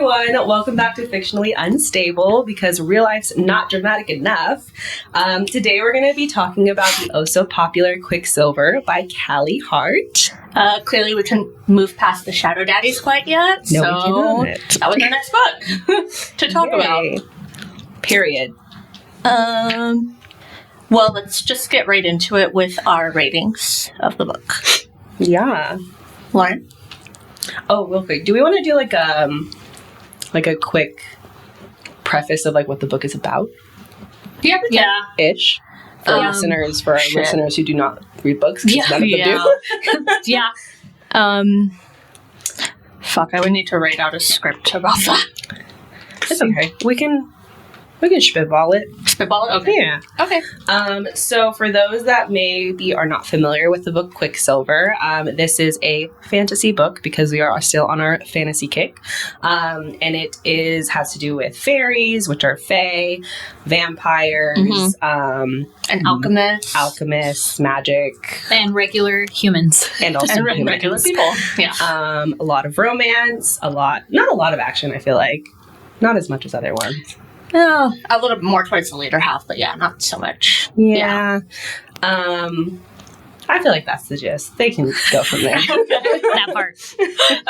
everyone. Welcome back to Fictionally Unstable, because real life's not dramatic enough. Today we're going to be talking about the oh-so-popular Quicksilver by Callie Hart. Clearly we couldn't move past the Shadow Daddies quite yet, No, so we cannot. that was our next book to talk about. Period. Well, let's just get right into it with our ratings of the book. Yeah. Lauren? Oh, real quick. Do we want to do like a quick preface of like what the book is about? Yeah. Ish. For our listeners who do not read books, because none of them do. Yeah. Fuck, I would need to write out a script about that. It's okay. We can spitball it. Spitball it? Okay. Yeah. Okay. So for those that are not familiar with the book Quicksilver, this is a fantasy book because we are still on our fantasy kick. And it has to do with fairies, which are fae, vampires, and alchemists, magic. And regular humans. And also regular people. Yeah. A lot of romance, not a lot of action, I feel like. Not as much as other ones. Oh, a little bit more towards the later half, but yeah, not so much. Yeah. I feel like that's the gist. They can go from there. That part.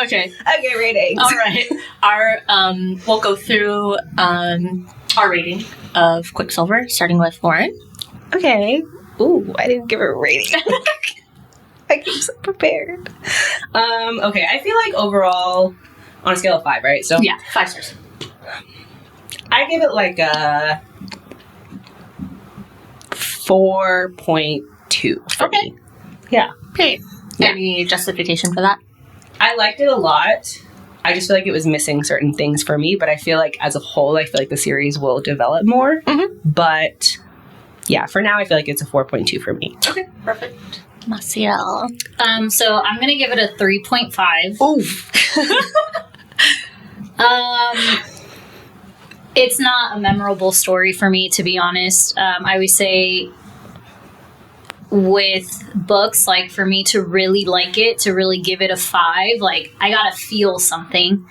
Okay. Okay, ratings. All right. We'll go through our rating of Quicksilver, starting with Lauren. Okay. Ooh, I didn't give her a rating. I came so prepared. Okay, I feel like overall, on a scale of 5, right? So yeah, 5 stars. I give it like a 4.2 for me. Yeah. Okay. Yeah. Any justification for that? I liked it a lot. I just feel like it was missing certain things for me, but I feel like as a whole, I feel like the series will develop more. Mm-hmm. But yeah, for now, I feel like it's a 4.2 for me. Okay, perfect. Maciel. So I'm going to give it a 3.5. Oh. It's not a memorable story for me, to be honest. I would say with books, like for me to really like it, to really give it a 5, like I gotta feel something.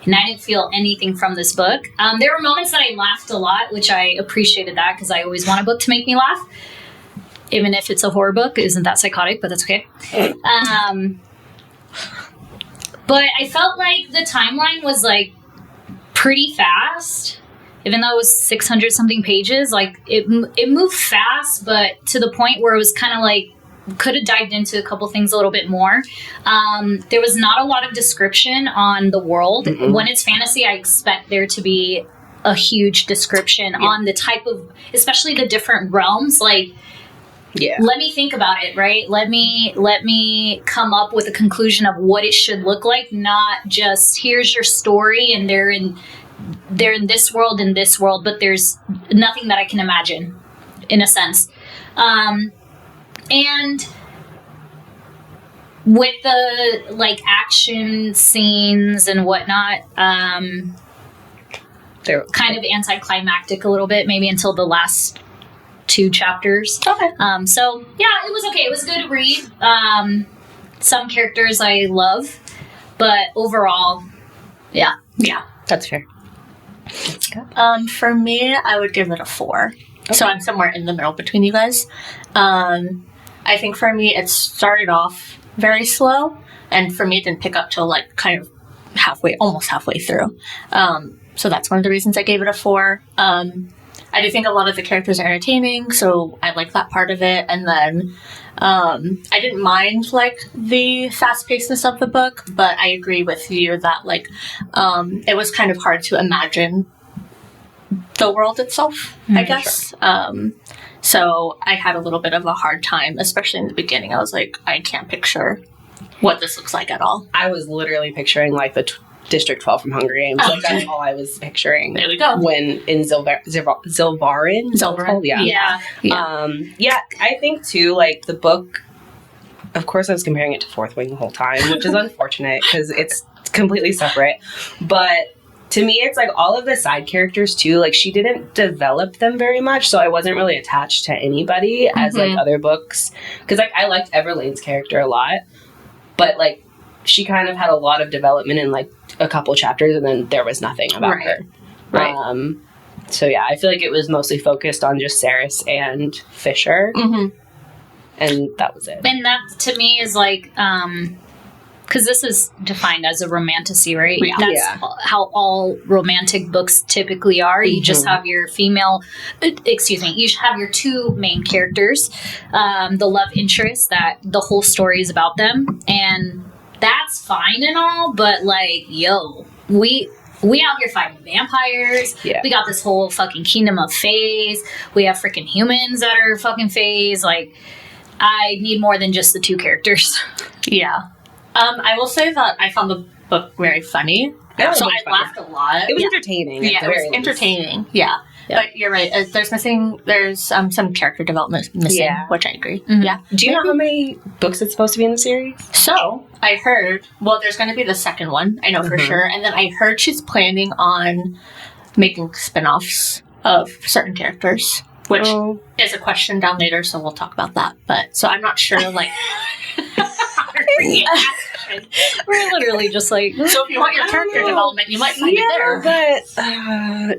And I didn't feel anything from this book. There were moments that I laughed a lot, which I appreciated that because I always want a book to make me laugh. Even if it's a horror book, isn't that psychotic? But that's okay. But I felt like the timeline was like pretty fast. Even though it was 600 something pages, like it moved fast, but to the point where it was kind of like could have dived into a couple things a little bit more. There was not a lot of description on the world. Mm-hmm. When it's fantasy, I expect there to be a huge description on the type of, especially the different realms. Like, let me think about it, right? Let me come up with a conclusion of what it should look like, not just here's your story and they're in this world, but there's nothing that I can imagine, in a sense. And with the like action scenes and whatnot, they're kind of anticlimactic a little bit, maybe until the last 2 chapters. Okay. So yeah, it was okay. It was good to read. Some characters I love, but overall, yeah, That's fair. For me, I would give it a 4. Okay. So I'm somewhere in the middle between you guys. I think for me, it started off very slow, and for me, it didn't pick up till like kind of almost halfway through. So that's one of the reasons I gave it a 4. I do think a lot of the characters are entertaining, so I like that part of it. And then I didn't mind like the fast-pacedness of the book, but I agree with you that like it was kind of hard to imagine the world itself, I guess. Sure. So I had a little bit of a hard time, especially in the beginning. I was like, I can't picture what this looks like at all. I was literally picturing like the District 12 from Hunger Games. Like that's all I was picturing. There we go. When in Zilvarin. Yeah. I think too, like the book, of course I was comparing it to Fourth Wing the whole time, which is unfortunate because it's completely separate. But to me, it's like all of the side characters too, like she didn't develop them very much, so I wasn't really attached to anybody as like other books. Because like I liked Everlane's character a lot, but like she kind of had a lot of development in like a couple chapters, and then there was nothing about her. Right. So yeah, I feel like it was mostly focused on just Saeris and Fisher, and that was it. And that to me is like, because this is defined as a romantasy, right? Yeah. That's how all romantic books typically are. You just have your you have your two main characters, the love interest that the whole story is about them, and that's fine and all, but like, yo, we out here fighting vampires. Yeah. We got this whole fucking kingdom of fays. We have freaking humans that are fucking fays. Like, I need more than just the two characters. Yeah. I will say that I found the book very funny. Yeah, so I laughed a lot. It was entertaining. Yeah, it was entertaining. Yeah. But you're right. There's some character development missing, which I agree. Mm-hmm. Yeah. Do you know how many books it's supposed to be in the series? So I heard, there's going to be the second one. I know for sure. And then I heard she's planning on making spin-offs of certain characters, which is a question down later. So we'll talk about that. But so I'm not sure, like. We're literally just like, so if you want your character development, you might find it there. But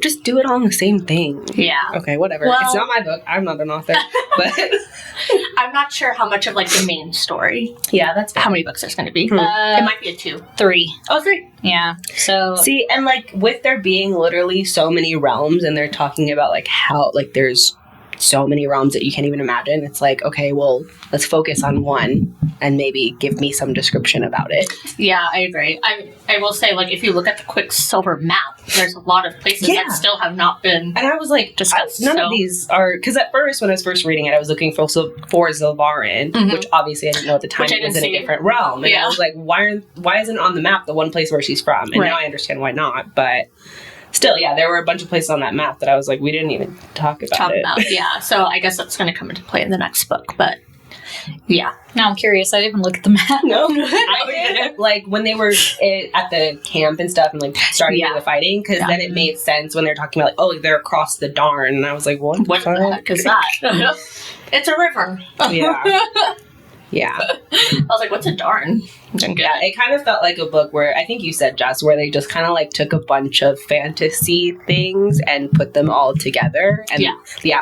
just do it all in the same thing. Yeah. Okay, whatever. Well, it's not my book. I'm not an author. But I'm not sure how much of like the main story. Yeah, that's fair. How many books there's going to be. It might be a 2. 3. Oh, 3. Yeah. So see, and like with there being literally so many realms, and they're talking about like how like there's so many realms that you can't even imagine. It's like, okay, well, let's focus on one and maybe give me some description about it. Yeah, I agree. I will say, like, if you look at the Quicksilver map, there's a lot of places that still have not been. And I was like, discussed. None of these are, because at first, when I was first reading it, I was looking for Zilvarin, which obviously I didn't know at the time it was in a different realm. And I was like, why isn't on the map the one place where she's from? And now I understand why not, but. Still, yeah, there were a bunch of places on that map that I was like, we didn't even talk about it. Yeah, so I guess that's going to come into play in the next book, but yeah. Now I'm curious. I didn't even look at the map. No, I did. Like, when they were at the camp and stuff and, like, starting doing the fighting, because then it made sense when they're talking about, like, oh, they're across the Darn. And I was like, what the heck is that? It's a river. Yeah. Yeah. I was like, what's a Darn? Yeah, it kind of felt like a book where, I think you said, Jess, where they just kind of like took a bunch of fantasy things and put them all together. And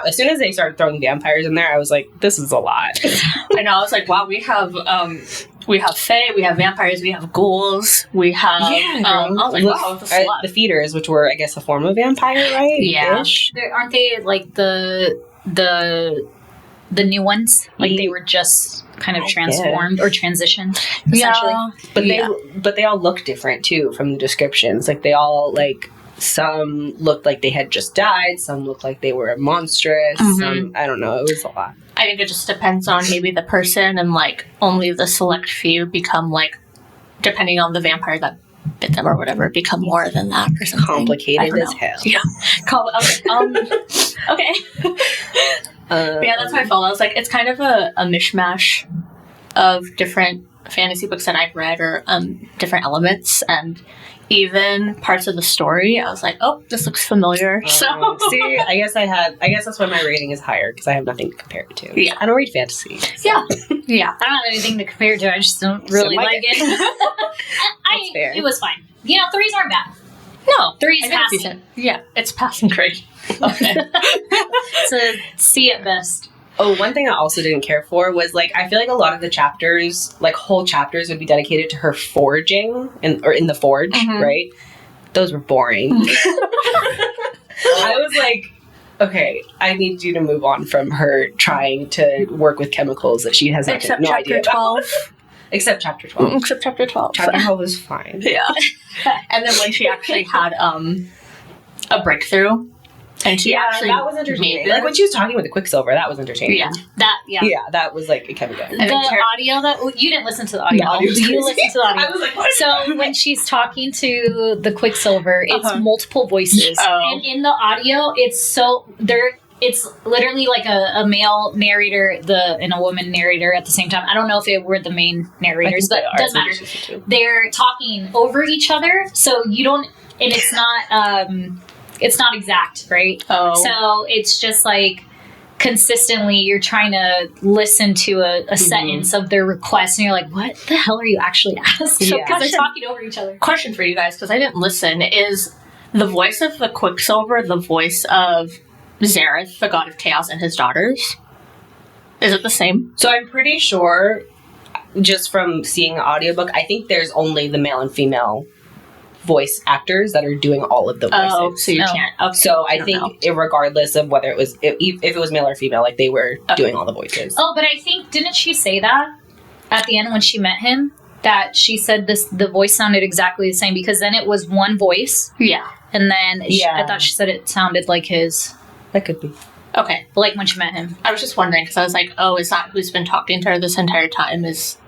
as soon as they started throwing vampires in there, I was like, this is a lot. I know, I was like, wow, we have fae, we have vampires, we have ghouls, we have, I was like, wow, this is a lot. The feeders, which were, I guess, a form of vampire, right? Yeah. Aren't they like the new ones? Like they were just kind of transformed or transitioned, essentially. But they all look different too from the descriptions. Like they all like some looked like they had just died, some looked like they were monstrous. Some, I don't know, it was a lot. I think it just depends on maybe the person, and like only the select few become like, depending on the vampire that bit them or whatever, become more than that or something. Complicated as hell. Yeah. Okay. But yeah, that's how I felt. I was like, it's kind of a mishmash of different fantasy books that I've read, or different elements, and even parts of the story. I was like, oh, this looks familiar. So see, I guess that's why my rating is higher, because I have nothing to compare it to. Yeah, I don't read fantasy. So. Yeah. I don't have anything to compare it to. I just don't really like it. That's fair. It was fine. 3s aren't bad. No, 3's passing. Yeah, it's passing grade. Okay. It's a C at best. Oh, one thing I also didn't care for was, like, I feel like a lot of the chapters, like, whole chapters would be dedicated to her forging, or in the forge, right? Those were boring. I was like, okay, I need you to move on from her trying to work with chemicals that she has no idea about. Except chapter 12. Except chapter 12. Chapter 12 was fine. Yeah. And then when she actually had a breakthrough, and she actually that was entertaining. Like when she was talking with the Quicksilver, that was entertaining. Yeah, that was like, it kept me going. The audio that you didn't listen to the audio. No, you listened to the audio. I was like, what? So when she's talking to the Quicksilver, it's multiple voices, and in the audio, it's literally like a male narrator and a woman narrator at the same time. I don't know if it were the main narrators, but it doesn't matter. They're talking over each other, so you don't, and it's not exact, right? So it's just like consistently you're trying to listen to a sentence of their request and you're like, what the hell are you actually asking? So Because they're talking over each other. Question for you guys, because I didn't listen, is the voice of the Quicksilver the voice of Xerath, the god of chaos, and his daughters? Is it the same? So I'm pretty sure, just from seeing the audiobook, I think there's only the male and female voice actors that are doing all of the voices. Oh, so you can't. Okay. So I think regardless of whether it was, if it was male or female, like they were doing all the voices. Oh, but I think, didn't she say that at the end when she met him? That she said the voice sounded exactly the same, because then it was one voice. Yeah. And then I thought she said it sounded like his. That could be. Okay. Like when she met him. I was just wondering, because I was like, oh, is that who's been talking to her this entire time is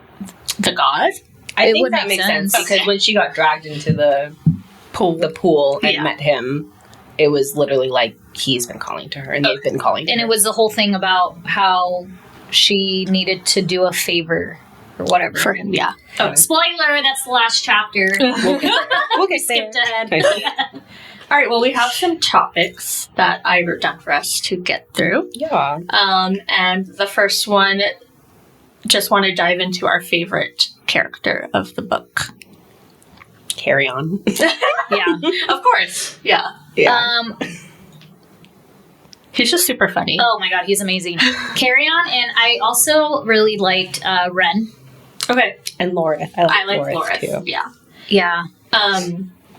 the god? I It think would that make makes sense, sense. because when she got dragged into the pool and met him, it was literally like he's been calling to her and they've been calling to her. And it was the whole thing about how she needed to do a favor or whatever. For him, yeah. Oh, spoiler, that's the last chapter. We'll get Skipped there. ahead. All right, well, we have some topics that I wrote down for us to get through. Yeah. And the first one, just want to dive into our favorite character of the book. Carry on. Yeah. Of course. Yeah. Yeah. He's just super funny. Oh my god, he's amazing. Carry on, and I also really liked Ren. Okay. And Lorith. I like Lorith Lorith, too. yeah. Yeah.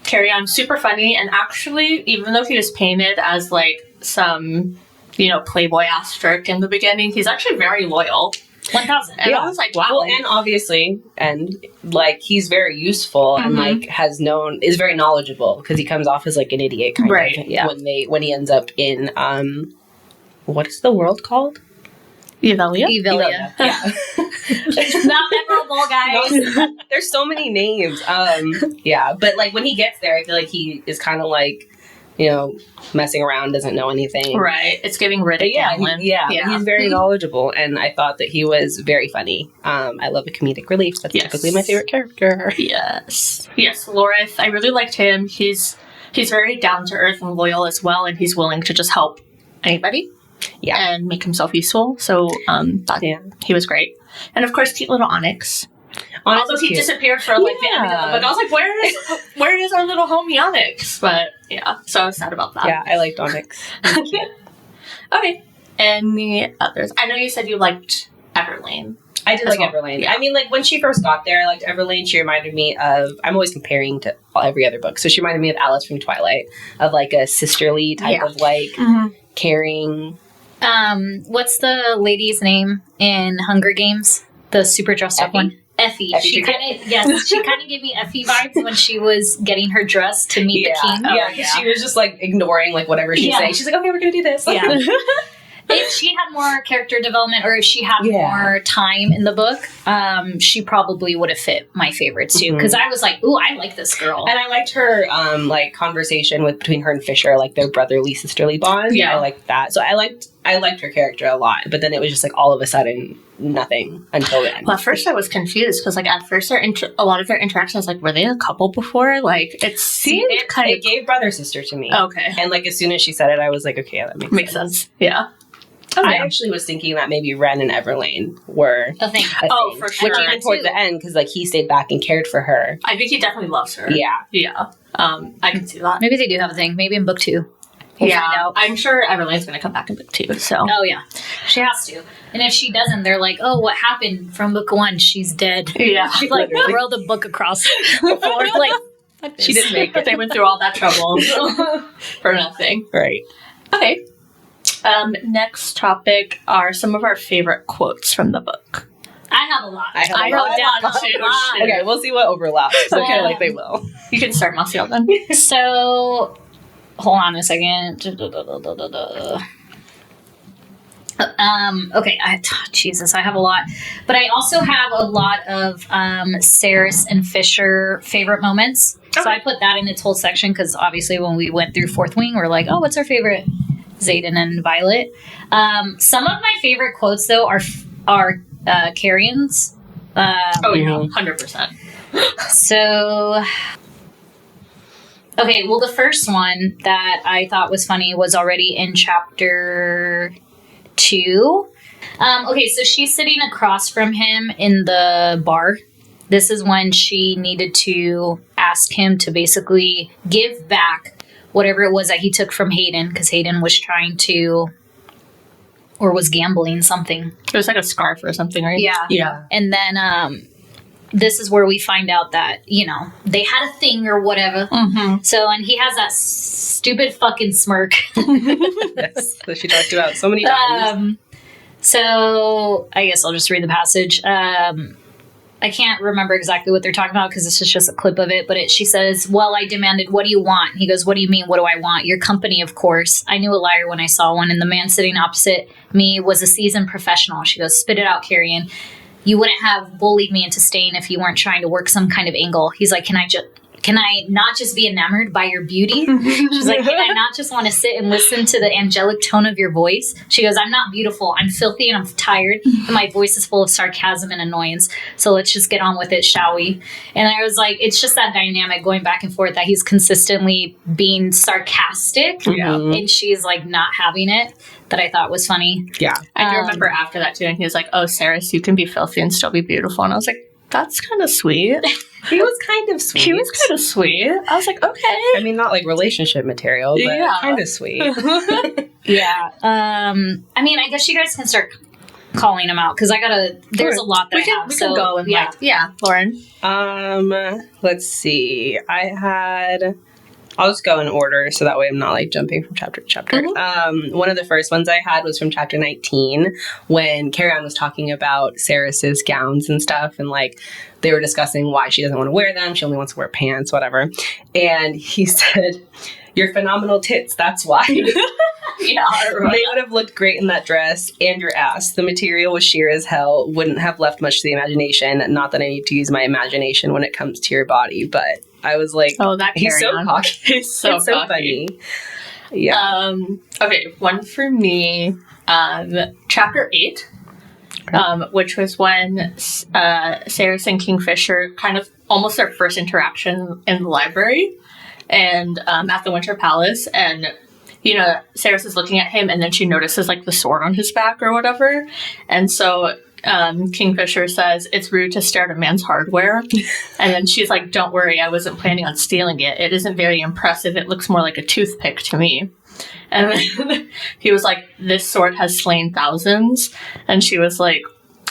Carry on, super funny, and actually, even though he was painted as like some, playboy asterisk in the beginning, he's actually very loyal. 1000. And I was like, wow. Well, and obviously, he's very useful and is very knowledgeable, because he comes off as like an idiot kind Right, of yeah. when he ends up in what is the world called? Evelia? Evelia. Yeah. It's not memorable, guys. There's so many names. Yeah, but like when he gets there, I feel like he is kind of like, messing around, doesn't know anything. Right. It's giving Riddick. He's very knowledgeable, and I thought that he was very funny. I love a comedic relief. That's typically my favorite character. Yes. Yes, Lorith. I really liked him. He's very down to earth and loyal as well, and he's willing to just help anybody. Yeah. And make himself useful. So he was great. And of course, cute little Onyx. Although he disappeared for the ending of the book. I was like, where is our little homie Onyx? But yeah, so I was sad about that. Yeah, I liked Onyx. Okay. Any others? I know you said you liked Everlane. I did like Everlane. Yeah. I mean, like, when she first got there, I liked Everlane. She reminded me of, I'm always comparing to every other book, so she reminded me of Alice from Twilight, of like a sisterly type of like caring. What's the lady's name in Hunger Games? The super dressed up one? Effie. She kind of gave me Effie vibes when she was getting her dress to meet the king. She was just like ignoring like whatever she's saying. She's like, okay, we're gonna do this. Yeah. If she had more character development, or if she had more time in the book, she probably would have fit my favorites too. Because I was like, ooh, I like this girl. And I liked her conversation between her and Fisher, like their brotherly sisterly bond. Yeah, I liked that. So I liked her character a lot. But then it was just like all of a sudden nothing until then. Well, at first I was confused, because like at first a lot of their interactions, like, were they a couple before? Like it seemed it gave brother sister to me. Okay. And like as soon as she said it, I was like, okay, yeah, that makes sense. Yeah. Okay. I actually was thinking that maybe Ren and Everlane were a thing. For sure. Which even toward the end, because like he stayed back and cared for her. I think he definitely loves her. Yeah. Yeah. I can see that. Maybe they do have a thing. Maybe in book 2. We'll find out. I'm sure Everlane's going to come back in book 2. So. Oh yeah, she has to. And if she doesn't, they're like, "Oh, what happened from book 1? She's dead." Yeah. She like throw the book across the floor. Like she didn't make it. They went through all that trouble for nothing. Right. Okay. Next topic are some of our favorite quotes from the book. I have a lot. I wrote down a lot. Okay, we'll see what overlaps. Okay, like they will. You can start, Marcel, then. So, hold on a second. Okay, Jesus, I have a lot. But I also have a lot of Saeris and Fisher favorite moments. So I put that in its whole section, because obviously when we went through Fourth Wing, we're like, oh, what's our favorite? Xaden and Violet. Some of my favorite quotes, though, are Carrion's. 100%. So, okay, well, the first one that I thought was funny was already in chapter 2. Okay, so she's sitting across from him in the bar. This is when she needed to ask him to basically give back whatever it was that he took from Hayden, because Hayden was trying to, or was gambling something. It was like a scarf or something, right? Yeah. Yeah. And then this is where we find out that, you know, they had a thing or whatever. Mm-hmm. So, and he has that stupid fucking smirk. Yes, that she talked about so many times. So, I guess I'll just read the passage. I can't remember exactly what they're talking about because this is just a clip of it. But she says, well, I demanded, what do you want? He goes, what do you mean? What do I want? Your company, of course. I knew a liar when I saw one. And the man sitting opposite me was a seasoned professional. She goes, spit it out, Carrion. You wouldn't have bullied me into staying if you weren't trying to work some kind of angle. He's like, can I not just be enamored by your beauty? She's like, can I not just want to sit and listen to the angelic tone of your voice? She goes, I'm not beautiful. I'm filthy and I'm tired. And my voice is full of sarcasm and annoyance. So let's just get on with it, shall we? And I was like, it's just that dynamic going back and forth that he's consistently being sarcastic. Yeah. And she's like not having it, that I thought was funny. Yeah. I do remember after that too, and he was like, oh, Saeris, you can be filthy and still be beautiful. And I was like, that's kind of sweet. He was kind of sweet. He was kind of sweet. I was like, okay. I mean, not like relationship material, but Yeah. kind of sweet. Yeah. I mean, I guess you guys can start calling them out because there's a lot that We can go and Lauren. Let's see. I'll just go in order so that way I'm not like jumping from chapter to chapter. Mm-hmm. One of the first ones I had was from chapter 19 when Carrion was talking about Saeris's gowns and stuff, and like they were discussing why she doesn't want to wear them. She only wants to wear pants, whatever. And he said, "Your phenomenal tits, that's why." Yeah, They would have looked great in that dress, and your ass. The material was sheer as hell, wouldn't have left much to the imagination. Not that I need to use my imagination when it comes to your body, but I was like, oh, that he's so Carrion. cocky. He's so It's so cocky. funny. Yeah. Okay, one for me. Chapter 8, which was when Saeris and Kingfisher kind of almost their first interaction in the library and at the Winter Palace, and you know, Saeris is looking at him, and then she notices like the sword on his back or whatever, and so Kingfisher says, it's rude to stare at a man's hardware. And then she's like, don't worry, I wasn't planning on stealing it. It isn't very impressive. It looks more like a toothpick to me. And then he was like, this sword has slain thousands. And she was like,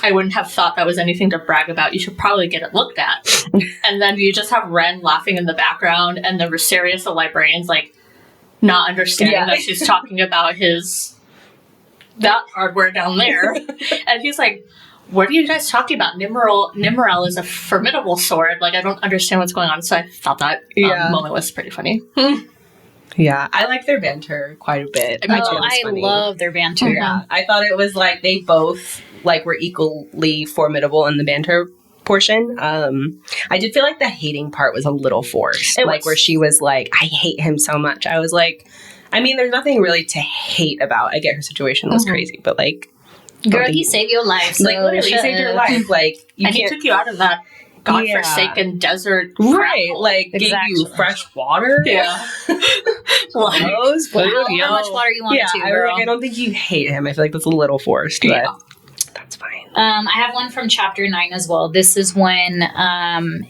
I wouldn't have thought that was anything to brag about. You should probably get it looked at. And then you just have Ren laughing in the background, and the Sirius, the librarian's like, not understanding that she's talking about that hardware down there. And he's like, what are you guys talking about? Nimrel is a formidable sword. Like, I don't understand what's going on. So I thought that moment was pretty funny. Yeah, I like their banter quite a bit. I love their banter. Yeah, I thought it was like they both like were equally formidable in the banter portion. I did feel like the hating part was a little forced. Where she was like, I hate him so much. I was like, I mean, there's nothing really to hate about. I get her situation was crazy, but like, girl, he saved your life. So like literally, he saved your life. Like, he took you out of that godforsaken desert, right? Like, gave you fresh water. Yeah. Clothes, food. How much water you want to, girl? I don't think you hate him. I feel like that's a little forced, but that's fine. I have one from chapter 9 as well. This is when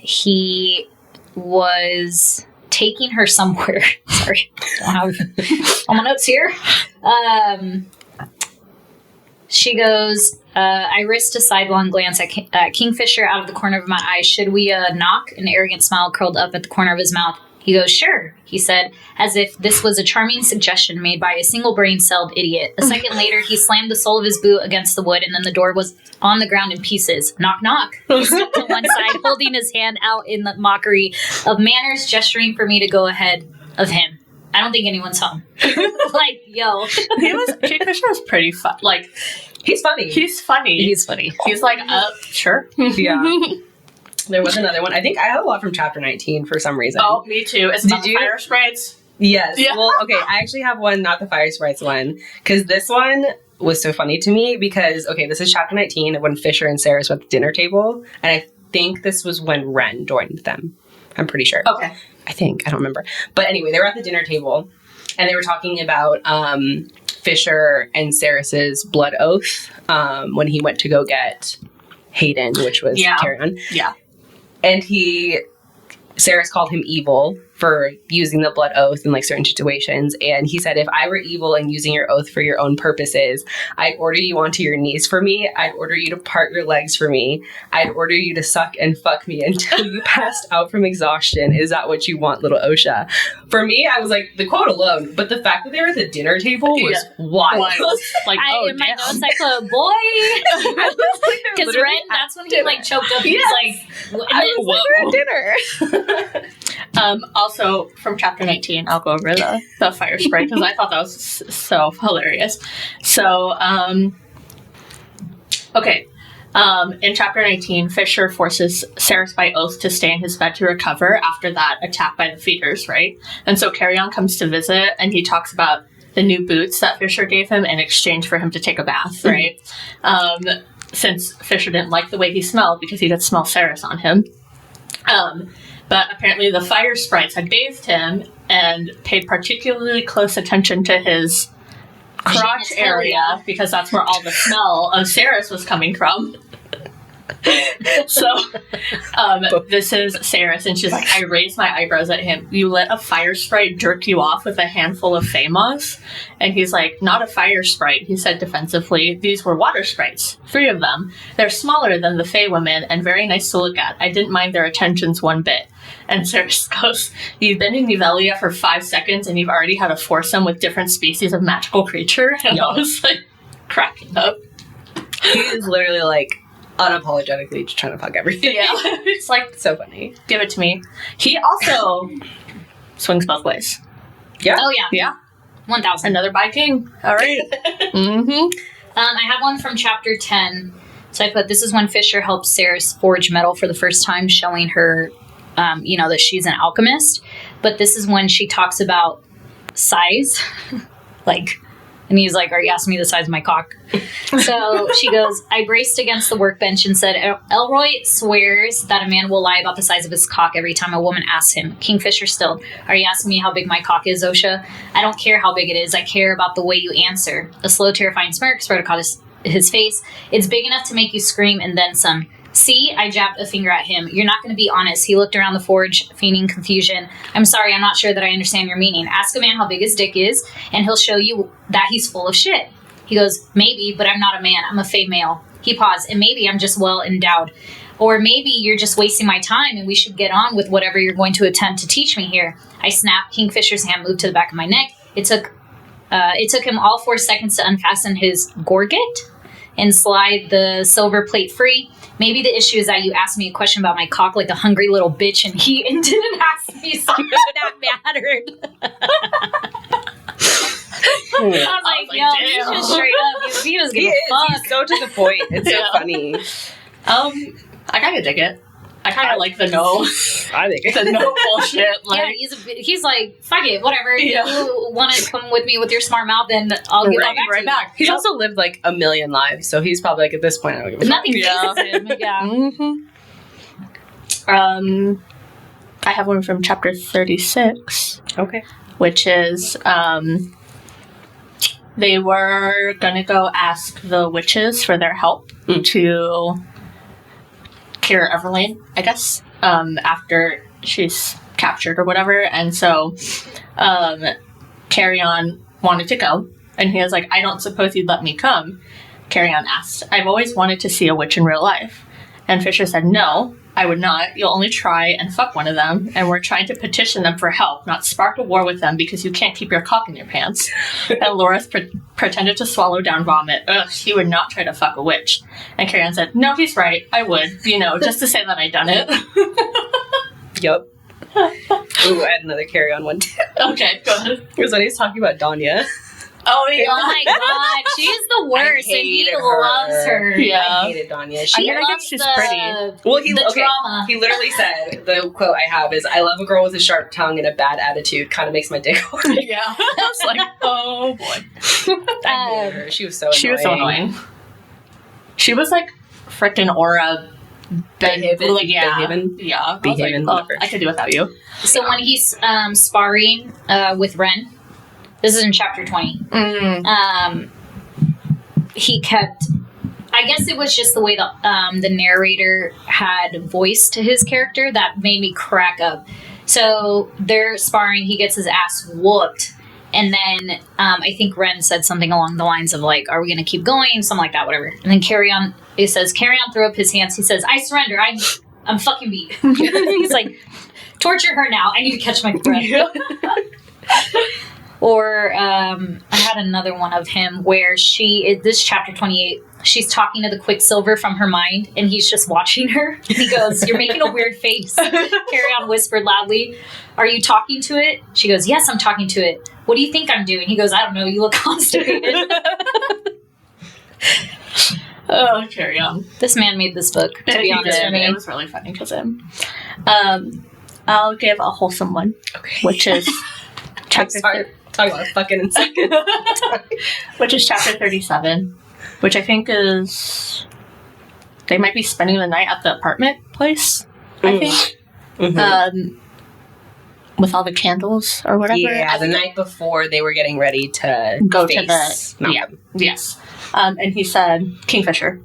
he was taking her somewhere. Sorry, I don't have all my notes here. She goes, I risked a sidelong glance at Kingfisher out of the corner of my eye. Should we knock? An arrogant smile curled up at the corner of his mouth. He goes, sure, he said, as if this was a charming suggestion made by a single brain-celled idiot. A second later, he slammed the sole of his boot against the wood, and then the door was on the ground in pieces. Knock, knock. He stepped to one side, holding his hand out in the mockery of manners, gesturing for me to go ahead of him. I don't think anyone's home. Like, yo. Kingfisher was pretty fun. Like, he's funny. He's funny. He's funny. He's like, sure. Yeah. There was another one. I think I had a lot from chapter 19 for some reason. Oh, me too. It's about the fire sprites. Yes. Yeah. Well, okay. I actually have one, not the fire sprites one, because this one was so funny to me because, okay, this is chapter 19 when Fisher and Saeris were at the dinner table, and I think this was when Ren joined them. I'm pretty sure. Okay. I don't remember. But anyway, they were at the dinner table, and they were talking about Fisher and Saeris' blood oath when he went to go get Hayden, which was Carrion. Yeah. And Saeris called him evil for using the blood oath in like certain situations. And he said, if I were evil and using your oath for your own purposes, I'd order you onto your knees for me. I'd order you to part your legs for me. I'd order you to suck and fuck me until you passed out from exhaustion. Is that what you want, little Osha? For me, I was like, the quote alone, but the fact that they were at the dinner table was wild. Like, in my notes, I put, boy. Because Ren, that's when he like choked up. He's like, I was like, we're at dinner. Also, from chapter 19, I'll go over the fire sprite because I thought that was so hilarious. So, okay. In chapter 19, Fisher forces Saeris by oath to stay in his bed to recover after that attack by the feeders, right? And so Carrion comes to visit, and he talks about the new boots that Fisher gave him in exchange for him to take a bath, right? Since Fisher didn't like the way he smelled because he could smell Saeris on him. But apparently the fire sprites had bathed him and paid particularly close attention to his crotch area because that's where all the smell of Saeris was coming from. So, this is Saeris, and she's like, I raised my eyebrows at him. You let a fire sprite jerk you off with a handful of Fey moss? And he's like, not a fire sprite, he said defensively. These were water sprites, 3 of them. They're smaller than the Fey women and very nice to look at. I didn't mind their attentions one bit. And Saeris goes, you've been in Nivelia for 5 seconds and you've already had a foursome with different species of magical creature? And I was like, cracking up. He is literally like, unapologetically just trying to fuck everything. Yeah. It's like, so funny. Give it to me. He also swings both ways. Yeah. Oh, yeah. Yeah. 1,000. Another by king. All right. I have one from chapter 10. So I put, this is when Fisher helps Saeris forge metal for the first time, showing her, that she's an alchemist. But this is when she talks about size. And he's like, are you asking me the size of my cock? So she goes, I braced against the workbench and said, Elroy swears that a man will lie about the size of his cock every time a woman asks him. Kingfisher still, are you asking me how big my cock is, Osha? I don't care how big it is. I care about the way you answer. A slow, terrifying smirk spread across his face. It's big enough to make you scream and then some. See, I jabbed a finger at him. You're not going to be honest. He looked around the forge, feigning confusion. I'm sorry, I'm not sure that I understand your meaning. Ask a man how big his dick is, and he'll show you that he's full of shit. He goes, maybe, but I'm not a man. I'm a Fey male. He paused, and maybe I'm just well endowed. Or maybe you're just wasting my time, and we should get on with whatever you're going to attempt to teach me here. I snapped. Kingfisher's hand moved to the back of my neck. It took him all 4 seconds to unfasten his gorget and slide the silver plate free. Maybe the issue is that you asked me a question about my cock like a hungry little bitch and didn't ask me something that mattered. I was like, no, he's just straight up. He was gonna fuck. He's so to the point. It's so funny. I kind of dig it. I kind of like the no. I think it's the no bullshit. Like, yeah, he's like, fuck it, whatever. Yeah. If you want to come with me with your smart mouth, then I'll give it right back. He's also lived like a million lives, so he's probably like at this point, I don't give a fuck. Nothing phases him. Yeah. I have one from chapter 36. Okay. Which is, they were gonna go ask the witches for their help to cure Everlane, I guess, after she's captured or whatever. And so Carrion wanted to go, and he was like, I don't suppose you'd let me come. Carrion asked, I've always wanted to see a witch in real life. And Fisher said, no, I would not. You'll only try and fuck one of them, and we're trying to petition them for help, not spark a war with them because you can't keep your cock in your pants. And Loris pretended to swallow down vomit. Ugh, he would not try to fuck a witch. And Carrion said, no, he's right. I would, just to say that I'd done it. Yup. Ooh, I had another carry-on one too. Okay, go ahead. It was when he was talking about Danya. Oh, yeah. Oh my god, she's the worst, and he loves her. Yeah. I hated Danya. I think she's pretty. Well, drama. He literally said, the quote I have is, I love a girl with a sharp tongue and a bad attitude. Kind of makes my dick hard. Yeah. I was like, oh boy. I hated her. She was so annoying. She was so annoying. She was like frickin' Aura. Behaven. Like, yeah. Behaven. Yeah. Behaven. Like, I could do without you. So when he's sparring with Ren, This is in chapter 20. He kept... I guess it was just the way the narrator had voiced his character that made me crack up. So they're sparring. He gets his ass whooped. And then I think Ren said something along the lines of like, are we going to keep going? Something like that, whatever. And then it says, Carrion threw up his hands. He says, I surrender. I'm fucking beat. He's like, torture her now. I need to catch my breath. Or I had another one of him where this chapter 28, she's talking to the Quicksilver from her mind, and he's just watching her. He goes, you're making a weird face. Carrion whispered loudly, are you talking to it? She goes, yes, I'm talking to it. What do you think I'm doing? He goes, I don't know. You look constipated. Oh, Carrion. This man made this book, to be honest with me. It was really funny because I'll give a wholesome one, which is chapter... Talk about fucking in a second. Which is chapter 37, which I think is... They might be spending the night at the apartment place, I think. Mm-hmm. With all the candles or whatever. Yeah, the night before they were getting ready to go face to the... Malcolm. Yeah, yes. And he said, Kingfisher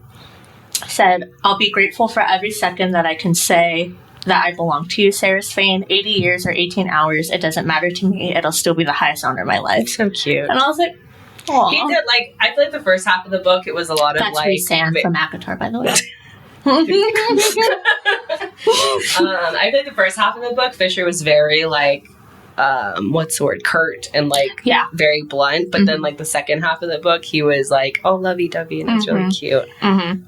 said, I'll be grateful for every second that I can say that I belong to you, Saeris Fane. 80 years or 18 hours, it doesn't matter to me. It'll still be the highest honor of my life. So cute. And I was like, aw. He did, like, I feel like the first half of the book, it was a lot of, That's like... Sand from Akatar, by the way. I feel like the first half of the book, Fisher was very, like, what's the word? Curt and, like, very blunt. But then, like, the second half of the book, he was, like, oh, lovey-dovey, and it's really cute.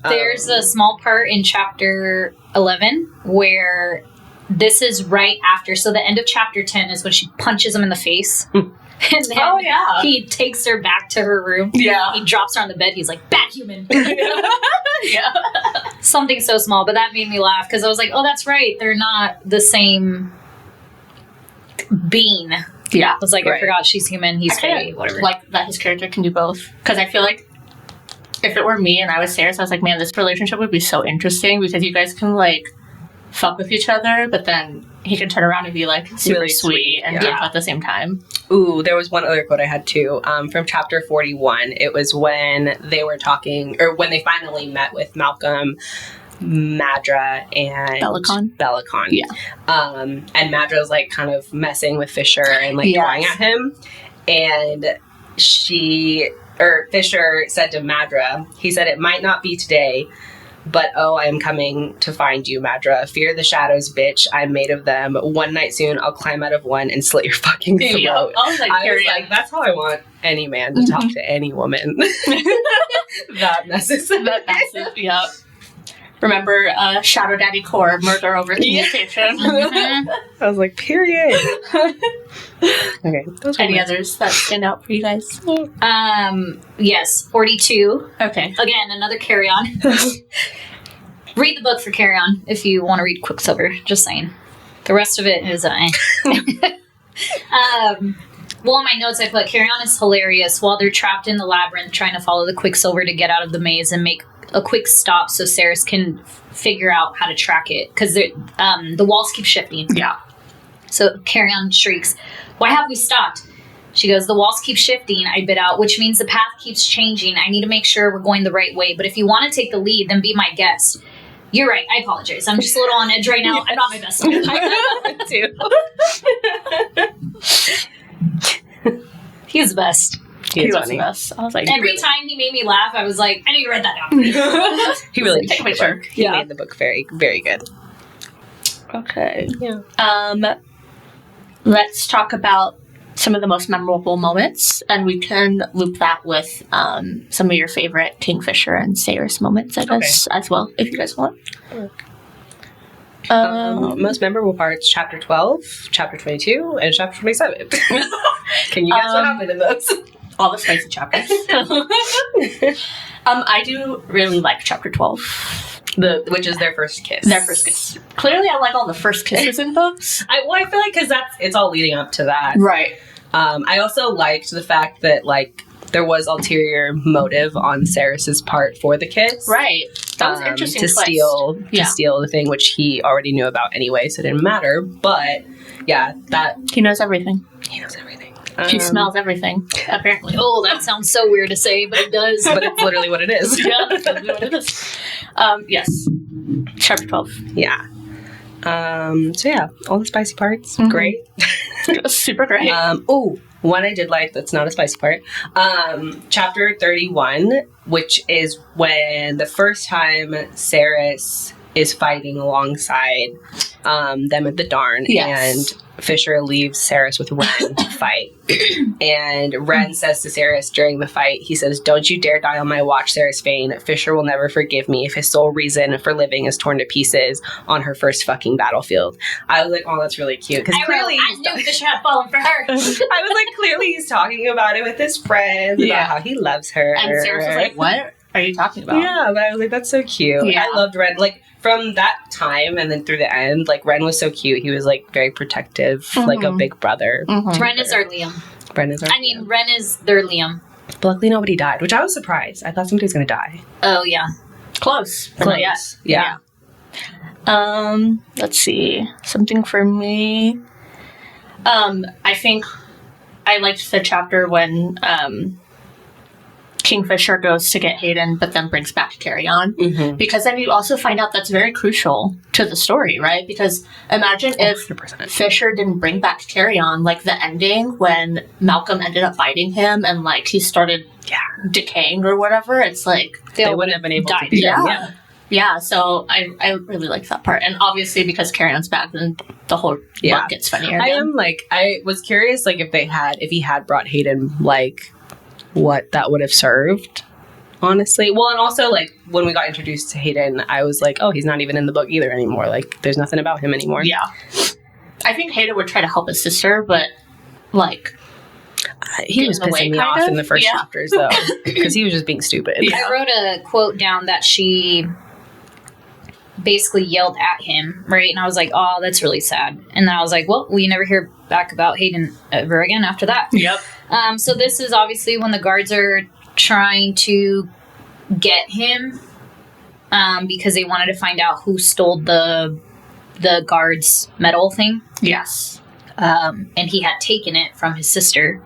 There's a small part in chapter 11 where this is right after. So the end of chapter 10 is when she punches him in the face. And then he takes her back to her room. Yeah. He drops her on the bed. He's like, bad human. Yeah. Something so small, but that made me laugh because I was like, oh, that's right. They're not the same being. Yeah. I was like, I forgot she's human. He's fey, whatever. Like that his character can do both. Because I feel like if it were me and I was Saeris, I was like, man, this relationship would be so interesting because you guys can, like, fuck with each other, but then he can turn around and be, like, super really sweet and deep at the same time. Ooh, there was one other quote I had, too, from chapter 41. It was when they were talking, or when they finally met with Malcolm, Madra, and... Bellicon. Yeah. And Madra was, like, kind of messing with Fisher and, like, going at him. And Fisher said to Madra, he said, it might not be today, but oh, I am coming to find you, Madra. Fear the shadows, bitch. I'm made of them. One night soon, I'll climb out of one and slit your fucking throat. Yeah. I was like, that's how I want any man to talk to any woman. That messes. Yep. Remember Shadow Daddy Core, murder over communication. I was like, period. Okay. Any others that stand out for you guys? Yes, 42. Okay. Again, another Carry-On. Read the book for Carry-On if you want to read Quicksilver. Just saying. The rest of it is well, in my notes I put Carry-On is hilarious while they're trapped in the labyrinth trying to follow the Quicksilver to get out of the maze and make a quick stop so Saeris can figure out how to track it because the walls keep shifting. Yeah. So Carry-On shrieks, why have we stopped? She goes, the walls keep shifting, I bid out, which means the path keeps changing. I need to make sure we're going the right way. But if you want to take the lead, then be my guest. You're right. I apologize. I'm just a little on edge right now. I'm not my best. too. He's the best. He was the best. I was like, every time he made me laugh, I was like, I need to write that down. He really take a picture. He made the book very, very good. Okay. Yeah. Let's talk about some of the most memorable moments, and we can loop that with some of your favorite Kingfisher and Saeris moments, I guess, as well, if you guys want. Most memorable parts, chapter 12, chapter 22, and chapter 27. Can you guess what happened in those? All the spicy chapters. I do really like chapter 12. Which is their first kiss. Their first kiss. Clearly, I like all the first kisses in books. I feel like because it's all leading up to that. Right. I also liked the fact that, like, there was ulterior motive on Saeris's part for the kiss. Right. That was interesting. To steal the thing, which he already knew about anyway, so it didn't matter. But, yeah, that... He knows everything. He knows everything. She smells everything, apparently. Oh, that sounds so weird to say, but it does. But it's literally what it is. Yeah, that's literally what it is. Yes. Chapter 12. Yeah. So yeah, all the spicy parts, great. Super great. One I did like that's not a spicy part. Chapter 31, which is when the first time Saeris is fighting alongside them at the Darn, Yes. and Fisher leaves Saeris with Ren to fight. And Ren says to Saeris during the fight, he says, "Don't you dare die on my watch, Saeris Fane. Fisher will never forgive me if his sole reason for living is torn to pieces on her first fucking battlefield." I was like, oh, that's really cute. Because clearly I knew Fisher had fallen for her. I was like, clearly he's talking about it with his friends, about how he loves her. And Saeris was like, what are you talking about? Yeah, but I was like, that's so cute. Yeah. I loved Ren. Like, from that time and then through the end, like, Ren was so cute. He was, like, very protective, like a big brother. Ren is our Liam. Ren is Ren is their Liam. But luckily nobody died, which I was surprised. I thought somebody was going to die. Oh, yeah. Close. Yeah. Let's see. Something for me. I think I liked the chapter when Kingfisher goes to get Hayden, but then brings back Carry On. Because then you also find out that's very crucial to the story, right? Because imagine if 100%. Fisher didn't bring back Carry On, like the ending when Malcolm ended up biting him and like he started decaying or whatever. It's like They wouldn't have been able to do Yeah. that. Yeah, so I really like that part. And obviously because Carry On's back, then the whole book gets funnier. I was curious, like, if he had brought Hayden, like, what that would have served, honestly. Well, and also, like, when we got introduced to Hayden, I was like, oh, he's not even in the book either anymore. Like, there's nothing about him anymore. Yeah. I think Hayden would try to help his sister, but, like, he was pissing me off in the first chapters, though, because he was just being stupid. I wrote a quote down that she basically yelled at him, right? And I was like, oh, that's really sad. And then I was like, well, we never hear back about Hayden ever again after that. Yep. So this is obviously when the guards are trying to get him because they wanted to find out who stole the guard's medal thing. Yes. And he had taken it from his sister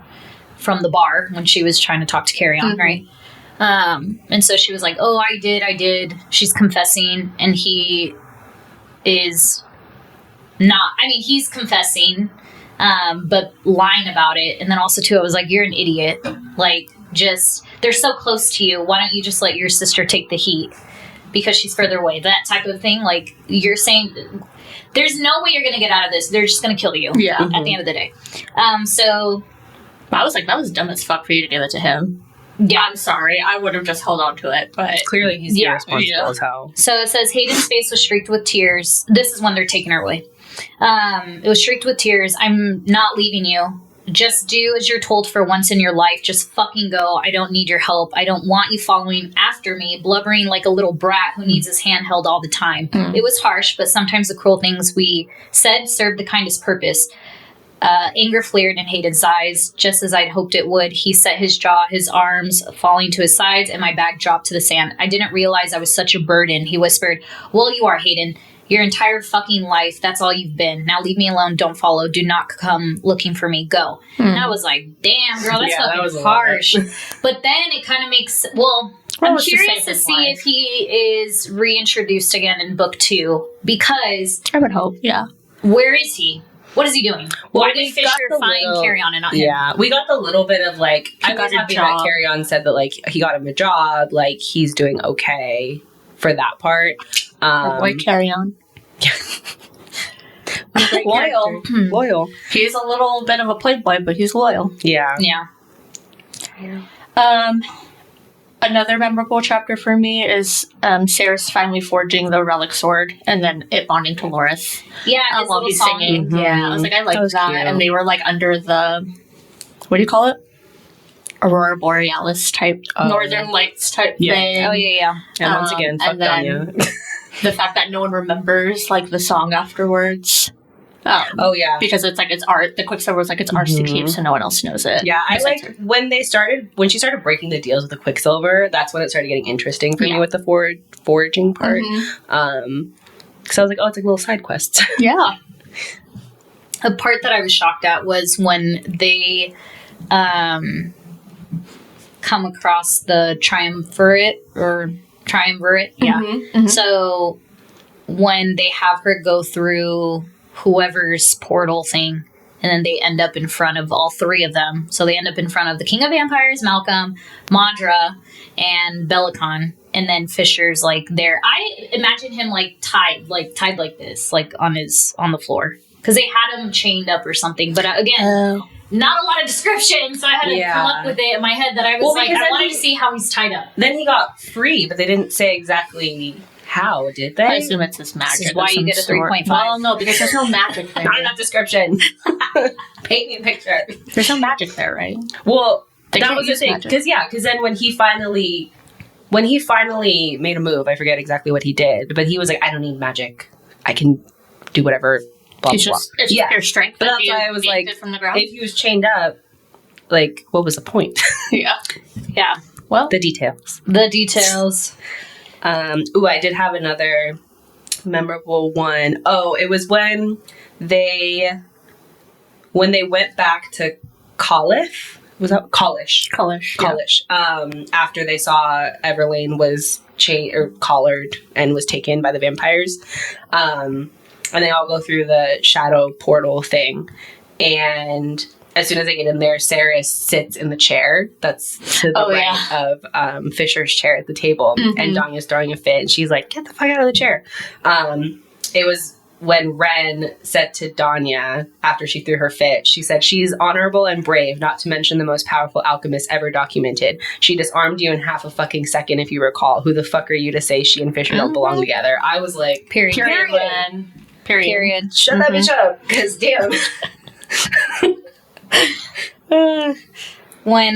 from the bar when she was trying to talk to Carry On, right? And so she was like, oh, I did. She's confessing, and he is not, I mean, he's confessing, but lying about it. And then also, too, I was like, you're an idiot. Like, just, they're so close to you. Why don't you just let your sister take the heat? Because she's further away. That type of thing. Like, you're saying, there's no way you're going to get out of this. They're just going to kill you. Yeah. At the end of the day. So I was like, that was dumb as fuck for you to give it to him. yeah. I'm sorry. I would have just held on to it, but Clearly, he's irresponsible as hell. So it says Hayden's face was streaked with tears. This is when they're taking her away. It was streaked with tears. I'm not leaving you. Just do as you're told for once in your life. Just fucking go. I don't need your help. I don't want you following after me, blubbering like a little brat who needs his hand held all the time. It was harsh, but sometimes the cruel things we said served the kindest purpose. Anger flared in Hayden's eyes, just as I'd hoped it would. He set his jaw, his arms falling to his sides, and my bag dropped to the sand. I didn't realize I was such a burden. He whispered, well, you are, Hayden. Your entire fucking life, that's all you've been. Now leave me alone. Don't follow. Do not come looking for me. Go. And I was like, damn, girl, that's that was fucking harsh. But then it kind of makes, I'm curious to see if he is reintroduced again in book 2, because I would hope. Yeah. where is he? What is he doing? Well, Why did Fisher find Carry On and not him? Yeah, we got the little bit of, like, I was got a happy job. that Carry On said that, like, he got him a job, like, he's doing okay for that part. Boy, Carry On. Loyal. Loyal. He's a little bit of a playboy, but he's loyal. Yeah. Yeah. Another memorable chapter for me is Saeris finally forging the relic sword and then it bonding to Loris. Yeah, his while little he's song. singing. Mhm. Yeah, I was like, I like That was that. cute. And they were like under the, what do you call it? Aurora Borealis type, Northern Lights type thing. Oh, yeah. And once again, fuck and then Danya. the fact that no one remembers like the song afterwards. Oh, yeah. Because it's like it's art. The Quicksilver was like it's ours to keep, so no one else knows it. Yeah, I Besides like when she started breaking the deals with the Quicksilver, that's when it started getting interesting for me with the foraging part. Mhm. Because I was like, oh, it's like little side quests. Yeah. a part that I was shocked at was when they come across the triumvirate. Yeah. Mm-hmm. So when they have her go through whoever's portal thing, and then they end up in front of all three of them. So they end up in front of the King of Vampires, Malcolm, Madra, and Belicon. And then Fisher's like there. I imagine him like tied like this, like on the floor. Because they had him chained up or something. But again, not a lot of description. So I had to come up with it in my head that I was I wanted to see how he's tied up. Then he got free, but they didn't say exactly how, did they? I assume it's his magic. This is why you get a 3.5. Well, no, because there's no magic there. Not enough description. Paint me a picture. There's no magic there, right? Well, They that can't was the use thing. magic. Because then when he finally made a move, I forget exactly what he did, but he was like, I don't need magic. I can do whatever, blah, It's blah, just blah. pure strength. But that's why I was like, from the ground. if he was chained up, like, what was the point? Yeah. Yeah. Well, The details. The details. I did have another memorable one. Oh, it was when they went back to Caliph. Was that Kalish? Kalish. Kalish. After they saw Everlane was chained or collared and was taken by the vampires. And they all go through the shadow portal thing. And as soon as they get in there, Saeris sits in the chair that's to the right of Fisher's chair at the table. Mm-hmm. And Danya's throwing a fit. And she's like, get the fuck out of the chair. It was when Ren said to Danya, after she threw her fit, she said, she's honorable and brave, not to mention the most powerful alchemist ever documented. She disarmed you in half a fucking second, if you recall. Who the fuck are you to say she and Fisher don't belong together? I was like, Period. Period. Shut that bitch up, because damn. When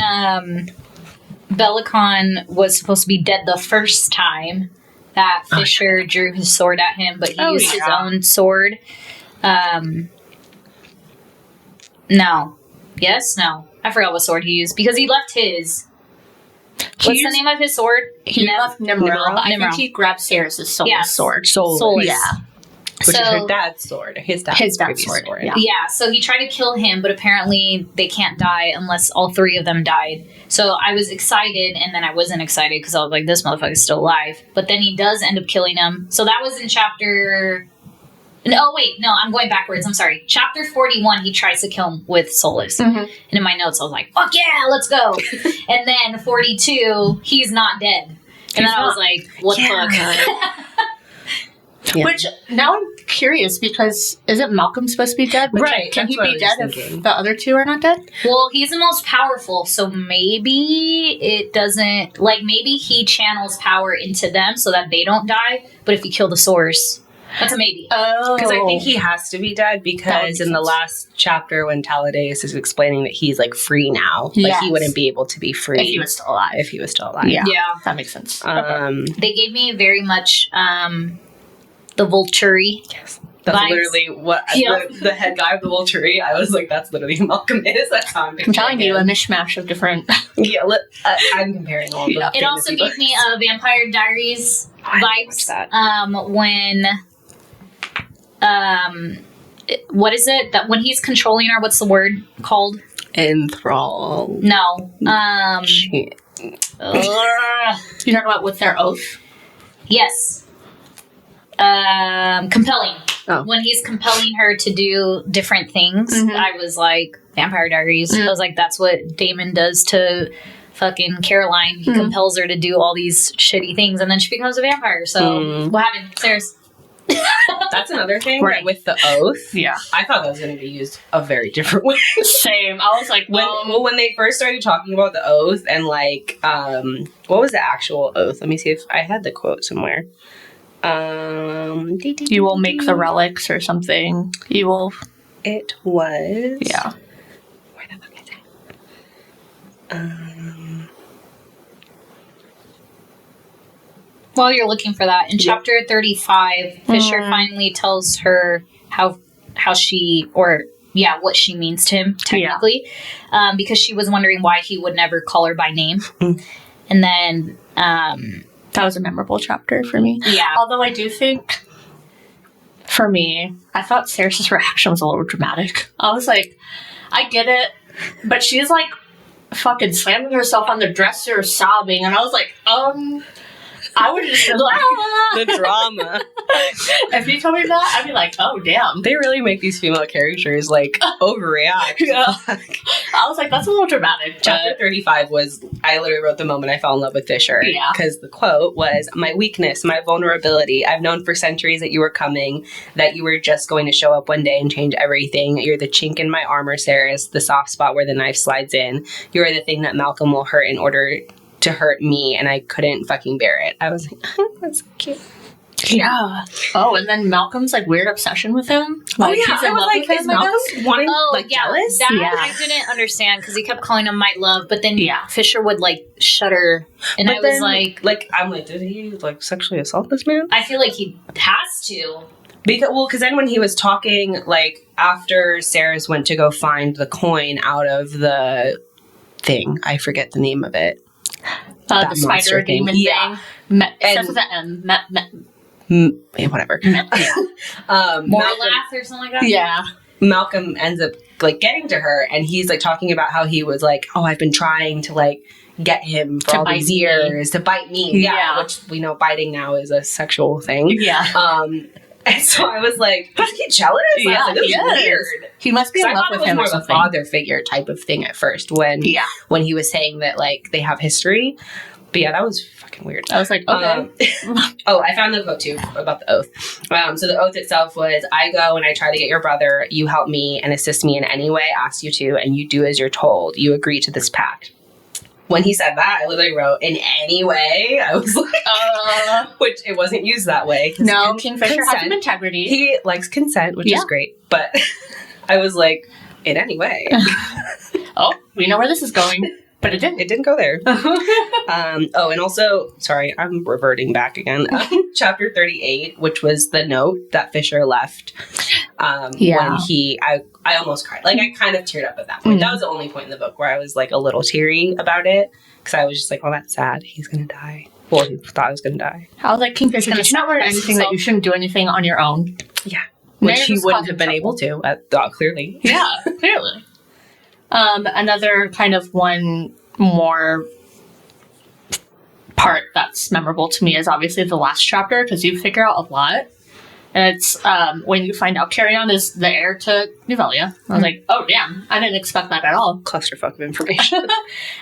Belicon was supposed to be dead the first time, that Fisher drew his sword at him, but he used his own sword. No. Yes? No. I forgot what sword he used, because he left his. What's the name of his sword? He left Nimrod. I Nimrod. think he grabbed Saeris' soul sword. Soulless. Yeah. Which is her dad's sword. His dad's sword. Yeah. Yeah, so he tried to kill him, but apparently they can't die unless all three of them died. So I was excited, and then I wasn't excited because I was like, this motherfucker's still alive. But then he does end up killing him. So that was in chapter... No, wait, no, I'm going backwards. I'm sorry. Chapter 41, he tries to kill him with Soulless. Mm-hmm. And in my notes, I was like, fuck yeah, let's go. And then 42, he's not dead. And then I was like, what the fuck? Yeah. Which, now I'm curious, because isn't Malcolm supposed to be dead? But Right, Can he that's what be I dead was if thinking. the other two are not dead? Well, he's the most powerful, so maybe it doesn't... Like, maybe he channels power into them so that they don't die, but if you kill the source, that's a maybe. Oh. Because I think he has to be dead, That because makes in the sense. last chapter when Taladeus is explaining that he's like free now, like Yes. he wouldn't be able to be free If he was still alive. if he was still alive. Yeah. Yeah. That makes sense. They gave me very much the Volturi. Yes. That's Vibes. literally what the head guy of the Volturi. I was like, that's literally who Malcolm is. That's how I'm I'm telling you, a him. mishmash of different... Yeah, I'm comparing all of them. It also gave me a Vampire Diaries vibes. When what is it that when he's controlling her? What's the word called? Enthrall. No. You're talking about with their oath? Yes. Compelling. Oh. When he's compelling her to do different things, Mhm. I was like, Vampire Diaries. I was like, that's what Damon does to fucking Caroline. He compels her to do all these shitty things, and then she becomes a vampire. So, what happened? Saeris. That's another thing. Right. With the oath. Yeah. I thought that was going to be used a very different way. Same. I was like, When they first started talking about the oath and like, what was the actual oath? Let me see if I had the quote somewhere. you will make the relics or something. You will... It was. Yeah. Where the fuck is it? While you're looking for that, in chapter 35, Fisher finally tells her how she, or yeah, what she means to him, technically, because she was wondering why he would never call her by name. And then, That was a memorable chapter for me. yeah. Although I do think for me, I thought Saeris' reaction was a little dramatic. I was like, I get it, but she's like fucking slamming herself on the dresser, sobbing, and I was like, I would have just been like, The drama. if you told me that, I'd be like, oh damn. They really make these female characters like overreact. Yeah. I was like, that's a little dramatic. Chapter 35 was, I literally wrote the moment I fell in love with Fisher. Yeah. Because the quote was, my weakness, my vulnerability. I've known for centuries that you were coming, that you were just going to show up one day and change everything. You're the chink in my armor, Saeris, the soft spot where the knife slides in. You're the thing that Malcolm will hurt in order to hurt me, and I couldn't fucking bear it. I was like, that's so cute. Yeah. Oh, and then Malcolm's like weird obsession with him. Like, he's in love with him, is Malcolm wanting, jealous? That Yeah. I didn't understand because he kept calling him my love, but then Yeah. Fisher would like shudder, and But I was then, I'm like, did he like sexually assault this man? I feel like he has to. Because then when he was talking, like after Saeris went to go find the coin out of the thing, I forget the name of it. The spider thing. demon Yeah. thing. It And- starts with an Whatever. Morlath or something like that. Yeah. Malcolm ends up like getting to her, and he's like talking about how he was like, oh, I've been trying to like get him for To all bite these me. years to bite me. Yeah. Which we know biting now is a sexual thing. Yeah. And so I was like, is he jealous? I was like, this is weird. He must be in I love thought it with was him more or of a something. father figure type of thing at first when he was saying that like they have history. But yeah, that was fucking weird. I was like, okay. I found the quote too about the oath. So the oath itself was, I go and I try to get your brother, you help me and assist me in any way I ask you to, and you do as you're told. You agree to this pact. When he said that, I literally wrote, in any way. I was like, which it wasn't used that way. No, Kingfisher has some integrity. He likes consent, which is great. But I was like, in any way. Oh, we know where this is going. But it didn't. It didn't go there. And also, sorry, I'm reverting back again. Chapter 38, which was the note that Fisher left when I almost cried. Like, I kind of teared up at that point. That was the only point in the book where I was, like, a little teary about it. Because I was just like, oh, that's sad. He's going to die. Well, he thought he was going to die. I was like, Kingfisher, did you not learn anything that you shouldn't do anything on your own? Yeah. Which he wouldn't have been able to, clearly. Yeah, clearly. Another kind of one more part that's memorable to me is obviously the last chapter, because you figure out a lot. And it's when you find out Carrion is the heir to Nuvelia. I was like, oh damn, I didn't expect that at all. Clusterfuck of information.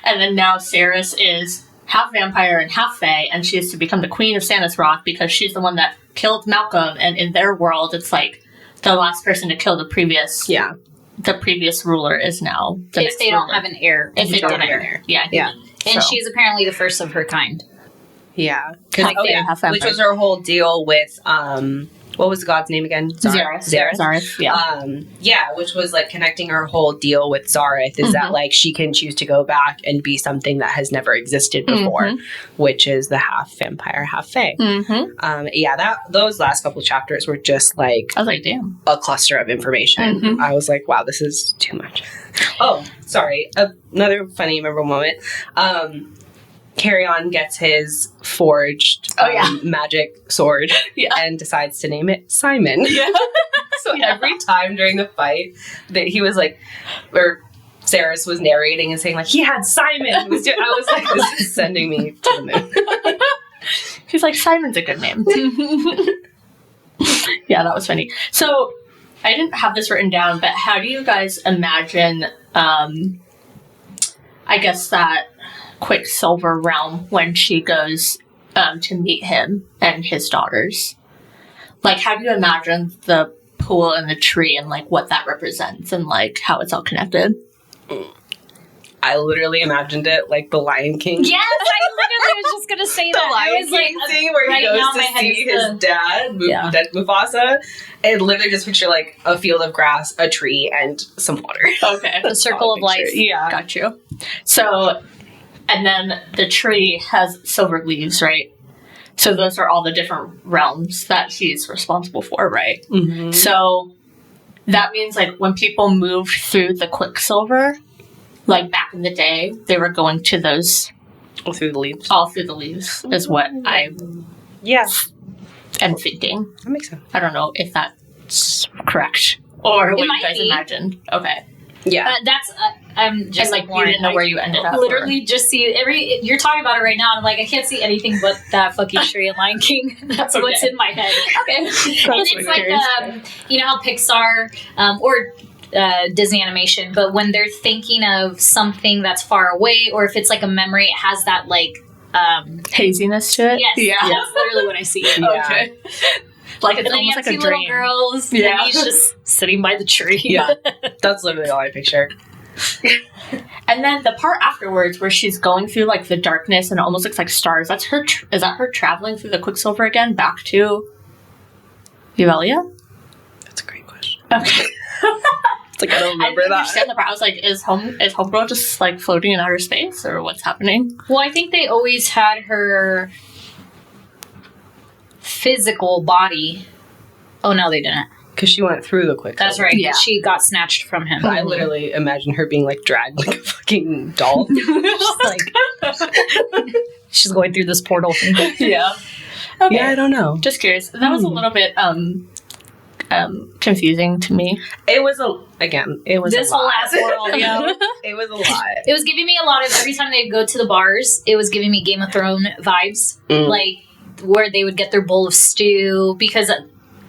And then now Saeris is half vampire and half fae, and she is to become the queen of Sanus Rock because she's the one that killed Malcolm, and in their world it's like the last person to kill the previous the previous ruler is now the If next they don't ruler. have an heir. If they don't have an heir. heir. Yeah. Yeah. And So. she's apparently the first of her kind. Yeah. Half fae, half vampire. Which was her whole deal with, what was the god's name again? Zareth. Yeah. Which was like connecting her whole deal with Zareth is that like she can choose to go back and be something that has never existed before, which is the half vampire, half fae. Those last couple chapters were just like I was like, damn. a cluster of information. I was like, wow, this is too much. Oh, sorry. Another funny memorable moment. Carrion gets his forged magic sword and decides to name it Simon. Yeah. So every time during the fight that he was like, or Saeris was narrating and saying like, he had Simon. I was like, this is sending me to the moon. She's like, Simon's a good name. Yeah, that was funny. So I didn't have this written down, but how do you guys imagine, I guess that Quicksilver realm when she goes to meet him and his daughters? Like, how do you imagine the pool and the tree and like what that represents and like how it's all connected? I literally imagined it like the Lion King. Yes, I literally was just gonna say The that. I Lion was like, King scene where right he goes now my to head see is his the- dad, dead Mufasa, and literally just picture like a field of grass, a tree, and some water. Okay. The circle of life. Yeah. Got you. So, and then the tree has silver leaves, right? So those are all the different realms that he's responsible for, right? Mm-hmm. So that means like when people moved through the Quicksilver, like back in the day, they were going to those All through the leaves. all through the leaves is what I Yeah. am thinking. That makes sense. I don't know if that correct. Or what you might guys be. imagined. Okay. Yeah. That's I'm just And, like you didn't know where you ended up. Literally, just see you're talking about it right now, and I'm like, I can't see anything but that fucking tree and Lion King. That's what's in my head. Okay. And it's like you know how Pixar or Disney animation, but when they're thinking of something that's far away, or if it's like a memory, it has that like haziness to it. yes, Yeah. that's literally what I see. Yeah. Okay. Like it's And then you almost have like a two little dream. girls, Yeah. and he's just sitting by the tree. Yeah. That's literally all I picture. And then the part afterwards where she's going through like the darkness and it almost looks like stars. That's her. Is that her traveling through the Quicksilver again back to Euvelia? That's a great question. Okay. It's like I don't I remember didn't that. understand the part. I was like, is Homegirl just like floating in outer space or what's happening? Well, I think they always had her physical body. Oh no, they didn't. Because she went through the Quicksilver. That's right. Yeah. She got snatched from him. I literally imagine her being like dragged like a fucking doll. Just like she's going through this portal thing. Yeah. Okay. Yeah, I don't know. Just curious. That was a little bit confusing to me. It was This a whole lot. ass world, yo. It was a lot. It was giving me a lot of every time they'd go to the bars, it was giving me Game of Thrones vibes. Like where they would get their bowl of stew because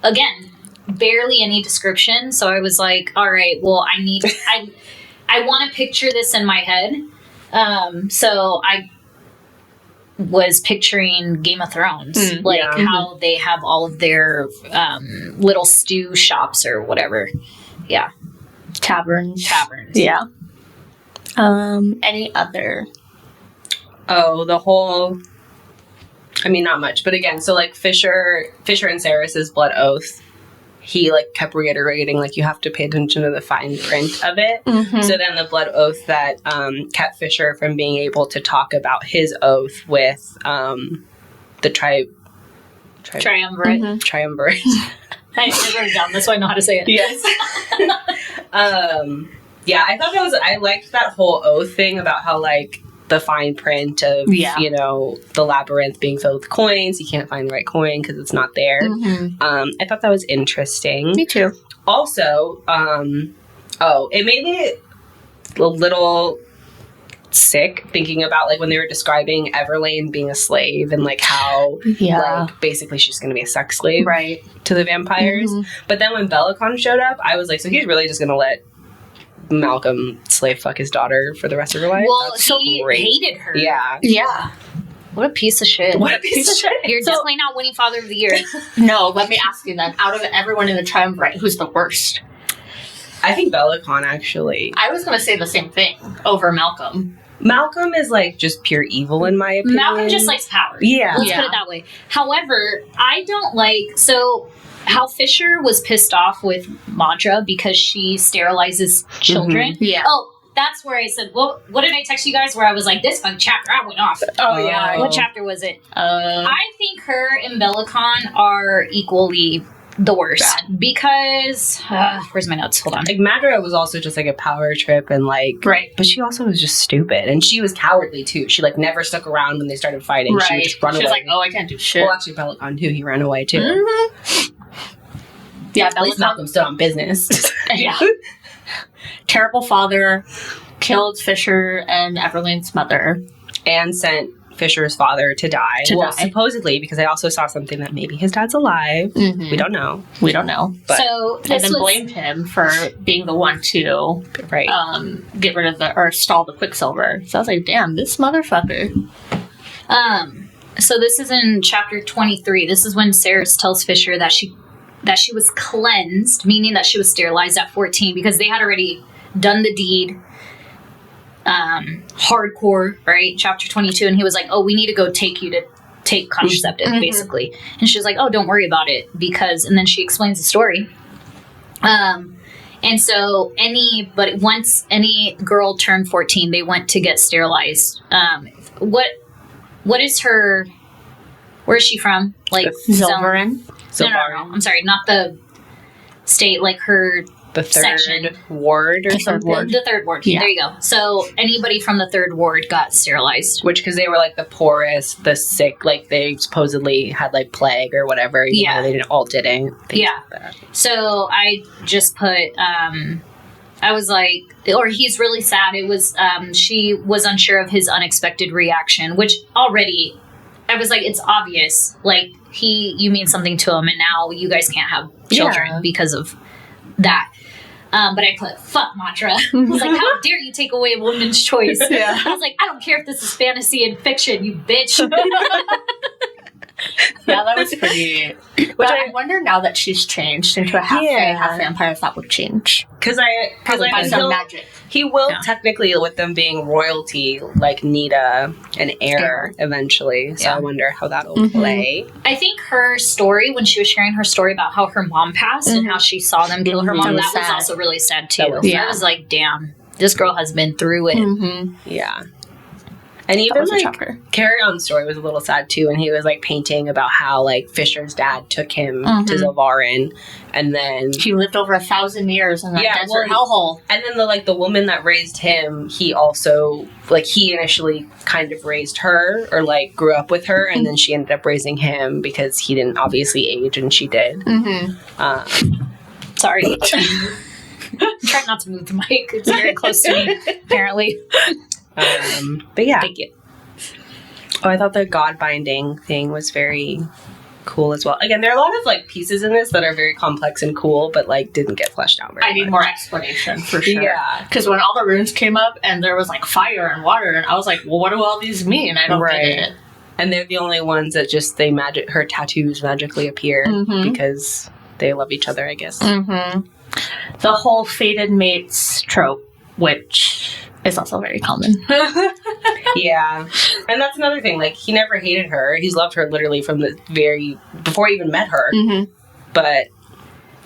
again, barely any description. So I was like, all right, well I want to picture this in my head. So I was picturing Game of Thrones, like how they have all of their little stew shops or whatever. Yeah. Taverns. Yeah. Any other? Oh, the whole. I mean, not much, but again, so like Kingfisher and Saeris' blood oath. He like kept reiterating like you have to pay attention to the fine print of it. So then the blood oath that kept Fisher from being able to talk about his oath with the Triumvirate. triumvirate. I wrote it down. That's why I know how to say it. Yes. Yeah, I thought I liked that whole oath thing about how like the fine print of you know the labyrinth being filled with coins. You can't find the right coin because it's not there. I thought that was interesting. Me too. Also, it made me a little sick thinking about like when they were describing Everlane being a slave and like how like basically she's going to be a sex slave to the vampires. But then when Bellicon showed up, I was like, so he's really just going to let Malcolm slave fuck his daughter for the rest of her life? Well, That's he great. hated her. Yeah. Yeah. What a piece of shit. What a piece of shit. You're definitely not winning Father of the Year. No, let me ask you then. Out of everyone in the Triumvirate, who's the worst? I think Bellicon actually. I was going to say the same thing over Malcolm. Malcolm is like just pure evil in my opinion. Malcolm just likes power. Yeah. Let's put it that way. However, I don't like how Fisher was pissed off with Madra because she sterilizes children. Yeah. Oh, that's where I said, well, what did I text you guys where I was like, this fucking chapter, I went off. Oh, yeah. What chapter was it? I think her and Bellicon are equally the worst because where's my notes? Hold on. Like Madra was also just like a power trip and like but she also was just stupid and she was cowardly too. She like never stuck around when they started fighting. She would just run away. She was like, oh, I can't do shit. Well, actually Bellicon too. He ran away too. Yeah, at least Malcolm's still on business. Yeah. Terrible father, killed Fisher and Everlane's mother. And sent Fisher's father to die. Supposedly, because I also saw something that maybe his dad's alive. We don't know. We don't know. But, so and then blamed him for being the one to get rid of or stall the Quicksilver. So I was like, damn, this motherfucker. So this is in chapter 23. This is when Saeris tells Fisher that she was cleansed, meaning that she was sterilized at 14 because they had already done the deed. Hardcore, right? Chapter 22, and he was like, oh, we need to go take you to take contraceptive, basically. And she was like, oh, don't worry about it because, and then she explains the story. And so once any girl turned 14, they went to get sterilized. What is her, where is she from? Like Zilverin? No, I'm sorry, not the state, like her the third section. ward or The third something. ward. The third ward. Yeah. There you go. So anybody from the third ward got sterilized. Which, because they were like the poorest, the sick, like they supposedly had like plague or whatever. Even Yeah. though they all didn't. Things Yeah. like that. So I just put, I was like, or he's really sad. It was, she was unsure of his unexpected reaction, which already, I was like, it's obvious. Like, you mean something to him, and now you guys can't have children Yeah. because of that. But I put, fuck Matra. I was like, how dare you take away a woman's choice? Yeah. I was like, I don't care if this is fantasy and fiction, you bitch. Yeah, that was pretty. But I wonder now that she's changed into a half fae, half vampire, if that would change. Because Probably by I some know magic. he will Yeah. technically, with them being royalty, like need an heir eventually. So Yeah. I wonder how that'll play. I think her story, when she was sharing her story about how her mom passed and how she saw them kill her That mom, was that was sad. also really sad too. That was sad. I was like, damn, this girl has been through it. Mm-hmm. Yeah. And That even was a like shocker. Carry On's story was a little sad too, and he was like painting about how like Fisher's dad took him to Zilvarin, and then He lived over 1,000 years in that desert well, hellhole. and then the woman that raised him, he also he initially kind of raised her or like grew up with her, and then she ended up raising him because he didn't obviously age and she did. Mm-hmm. Sorry. Try not to move the mic. It's very close to me, apparently. But yeah. Thank you. Oh, I thought the god binding thing was very cool as well. Again, there are a lot of like pieces in this that are very complex and cool, but like didn't get fleshed out very I need much. more explanation for sure. Yeah. Because when all the runes came up and there was like fire and water, and I was like, well, what do all these mean? I don't get it. And they're the only ones that just her tattoos magically appear because they love each other, I guess. Mm-hmm. The whole fated mates trope, which is also very common. Yeah. And that's another thing. Like, he never hated her. He's loved her literally from before he even met her. Mm-hmm. But,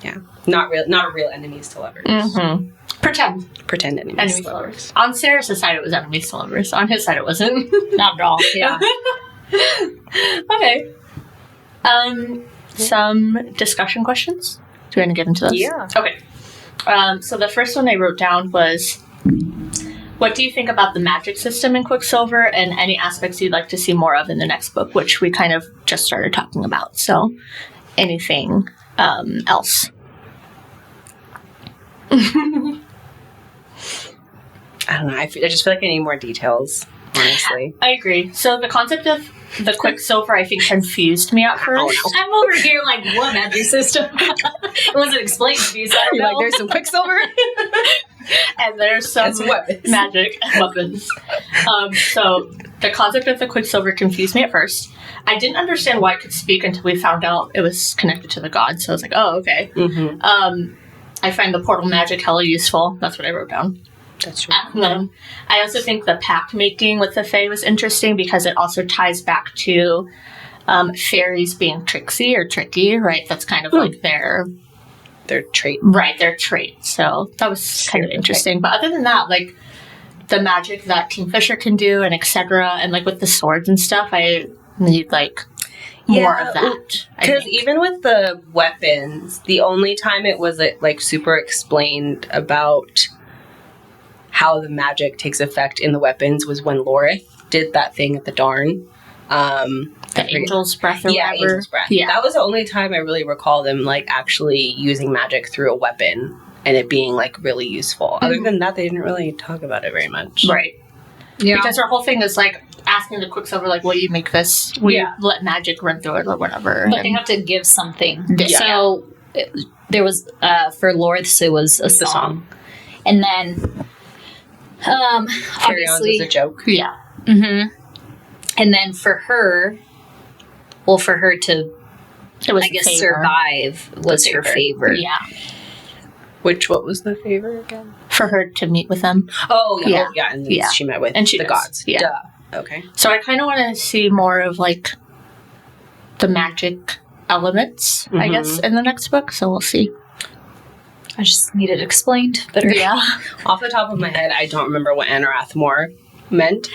yeah. Not real enemies to lovers. Mm-hmm. Pretend enemies Enemies to lovers. On Saeris' side, it was enemies to lovers. On his side, it wasn't. Not at all. Yeah. Okay. Some discussion questions? Do you want to get into those? Yeah. Okay. So the first one I wrote down was, what do you think about the magic system in Quicksilver and any aspects you'd like to see more of in the next book, which we kind of just started talking about. So anything else? I don't know. I just feel like I need more details, honestly. I agree. So the concept of the Quicksilver, I think, confused me at first. I'm over here like, what magic system? It wasn't explained to me, so I don't You're know. like, there's some Quicksilver? And there's some And some weapons. magic weapons. So the concept of the Quicksilver confused me at first. I didn't understand why it could speak until we found out it was connected to the gods. So I was like, oh, okay. Mm-hmm. I find the portal magic hella useful. That's what I wrote down. That's true. I also think the pact making with the Fae was interesting because it also ties back to fairies being tricksy or tricky, right? That's kind of like their trait. Right, their trait. So that was kind of interesting. But other than that, like the magic that Kingfisher can do and etc. and like with the swords and stuff, I need like more of that. Because even with the weapons, the only time it was like super explained about how the magic takes effect in the weapons was when Lorith did that thing at the Darn. The angel's breath or whatever. Angel's breath. Yeah. That was the only time I really recall them like actually using magic through a weapon and it being like really useful. Other than that, they didn't really talk about it very much. Right. Yeah. Because our whole thing is like asking the Quicksilver, like, will you make this? Will you let magic run through it or whatever? But they have to give something. Yeah. So there was, for Lorith's, it was a The song. And then, Carry On obviously, was a joke. Yeah. mm-hmm. And then for her, well, for her to, It was I the guess, favor. survive was her favor. Yeah. What was the favor again? For her to meet with them. Oh, Yeah. And then Yeah. she met with And she the does. gods. Yeah. Duh. Okay. So I kind of want to see more of like the magic elements, I Mhm. guess, in the next book. So we'll see. I just need it explained better. Yeah. Off the top of my head, I don't remember what Anarath Moore Meant?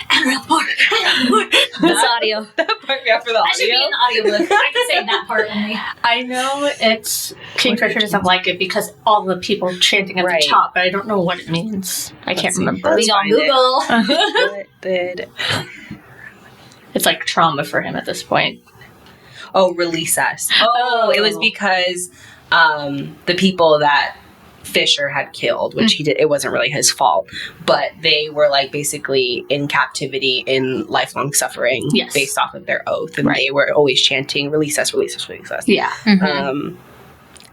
This audio. That part, yeah, for the That should be audio. an audiobook. I can say that part only. I know it's Kingfisher doesn't like it because all the people chanting at Right. the top, but I don't know what it means. I can't see. remember. Let's We on find it. Google. What did... It's like trauma for him at this point. Oh, release us. Oh, it was because the people that Fisher had killed, which he did, it wasn't really his fault, but they were like basically in captivity in lifelong suffering Yes. based off of their oath, and Right. they were always chanting, "Release us, release us, release us." Yeah. Um,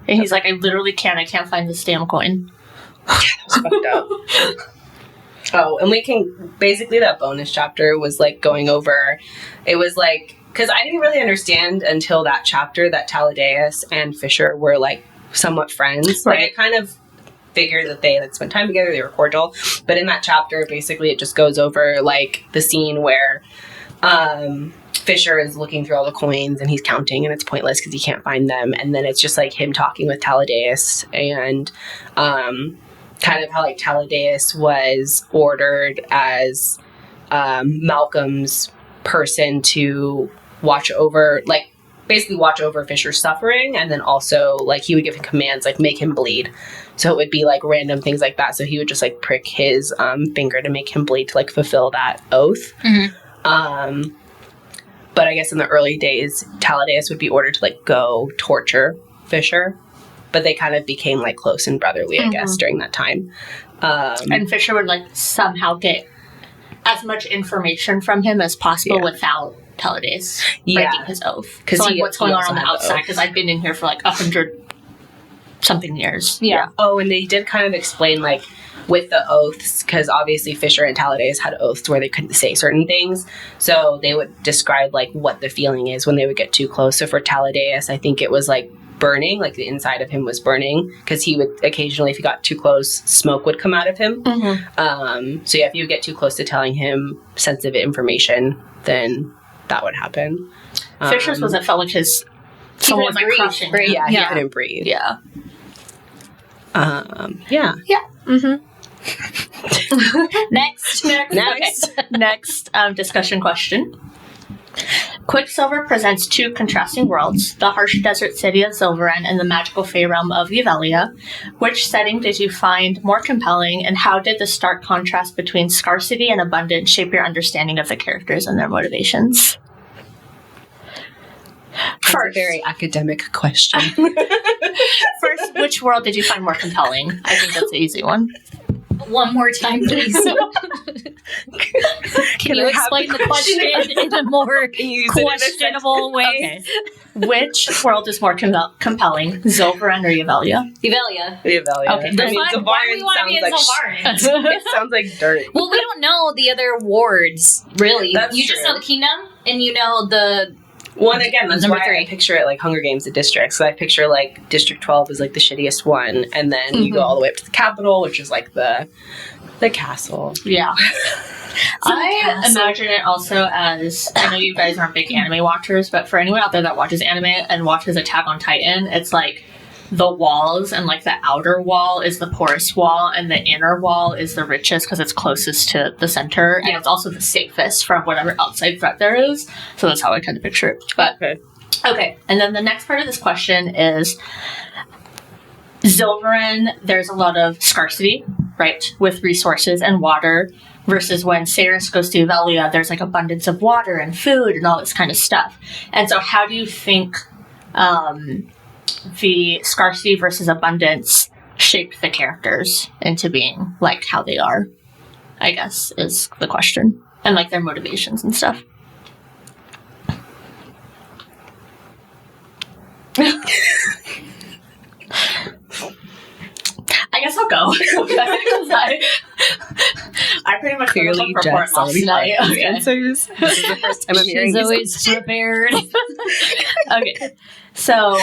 And he's like, I can't find this damn coin. it's fucked up. Oh, and we can basically that bonus chapter was like going over. It was like because I didn't really understand until that chapter that Taladeus and Fisher were like somewhat friends. Like I kind of figured that they had spent time together, they were cordial. But in that chapter, basically, it just goes over like the scene where Fisher is looking through all the coins and he's counting, and it's pointless because he can't find them. And then it's just like him talking with Taladeus and kind of how like Taladeus was ordered as Malcolm's person to watch over, like basically watch over Fisher's suffering, and then also like he would give him commands like make him bleed. So it would be like random things like that. So he would just like prick his finger to make him bleed to like fulfill that oath. But I guess in the early days, Taladeus would be ordered to like go torture Fisher. But they kind of became like close and brotherly, I guess, during that time. And Fisher would like somehow get as much information from him as possible without Taladeus breaking his oath. Because so like what's going on also the had the outside? oath. Because I've been in here for like 100-something years. Yeah. Oh, and they did kind of explain like with the oaths, because obviously Fisher and Taladeus had oaths where they couldn't say certain things. So they would describe like what the feeling is when they would get too close. So for Taladeus, I think it was like burning, like the inside of him was burning, because he would occasionally, if he got too close, smoke would come out of him. So yeah, if you get too close to telling him sensitive information, then that would happen. Fisher's was, it felt like his someone was like breathe, crushing breathe. him. Yeah, he Yeah. couldn't breathe. Yeah. Yeah. Next. Next discussion question. Quicksilver presents two contrasting worlds, the harsh desert city of Silveran and the magical fey realm of Yuvelia. Which setting did you find more compelling, and how did the stark contrast between scarcity and abundance shape your understanding of the characters and their motivations? That's a very academic question. First, which world did you find more compelling? I think that's the easy one. One more time, please. Can you explain the question in a more questionable way? Okay. Which world is more compelling, Silveran or Yuvelia? Yuvelia. Okay. Okay. Why do we want to be in Silveran? It sounds like dirt. Well, we don't know the other wards, really. That's You just true. know the kingdom, and you know the... Well, and again, that's Number why 3. I picture it like Hunger Games, the districts. So I picture like District 12 is like the shittiest one, and then you go all the way up to the capital, which is like the castle. Yeah. I imagine it also as, I know you guys aren't big anime watchers, but for anyone out there that watches anime and watches Attack on Titan, it's like the walls and like the outer wall is the poorest wall and the inner wall is the richest because it's closest to the center and it's also the safest from whatever outside threat there is. So that's how I kind of picture it. But okay. And then the next part of this question is Silveran, there's a lot of scarcity, right, with resources and water, versus when Saeris goes to Yuvelia, there's like abundance of water and food and all this kind of stuff. And so how do you think the scarcity versus abundance shaped the characters into being like how they are, I guess, is the question. And like their motivations and stuff. I guess I'll go. I pretty much Clearly, report Jess last already night. thought of Okay. answers. This is the first time I'm hearing She's these. always prepared. Okay. So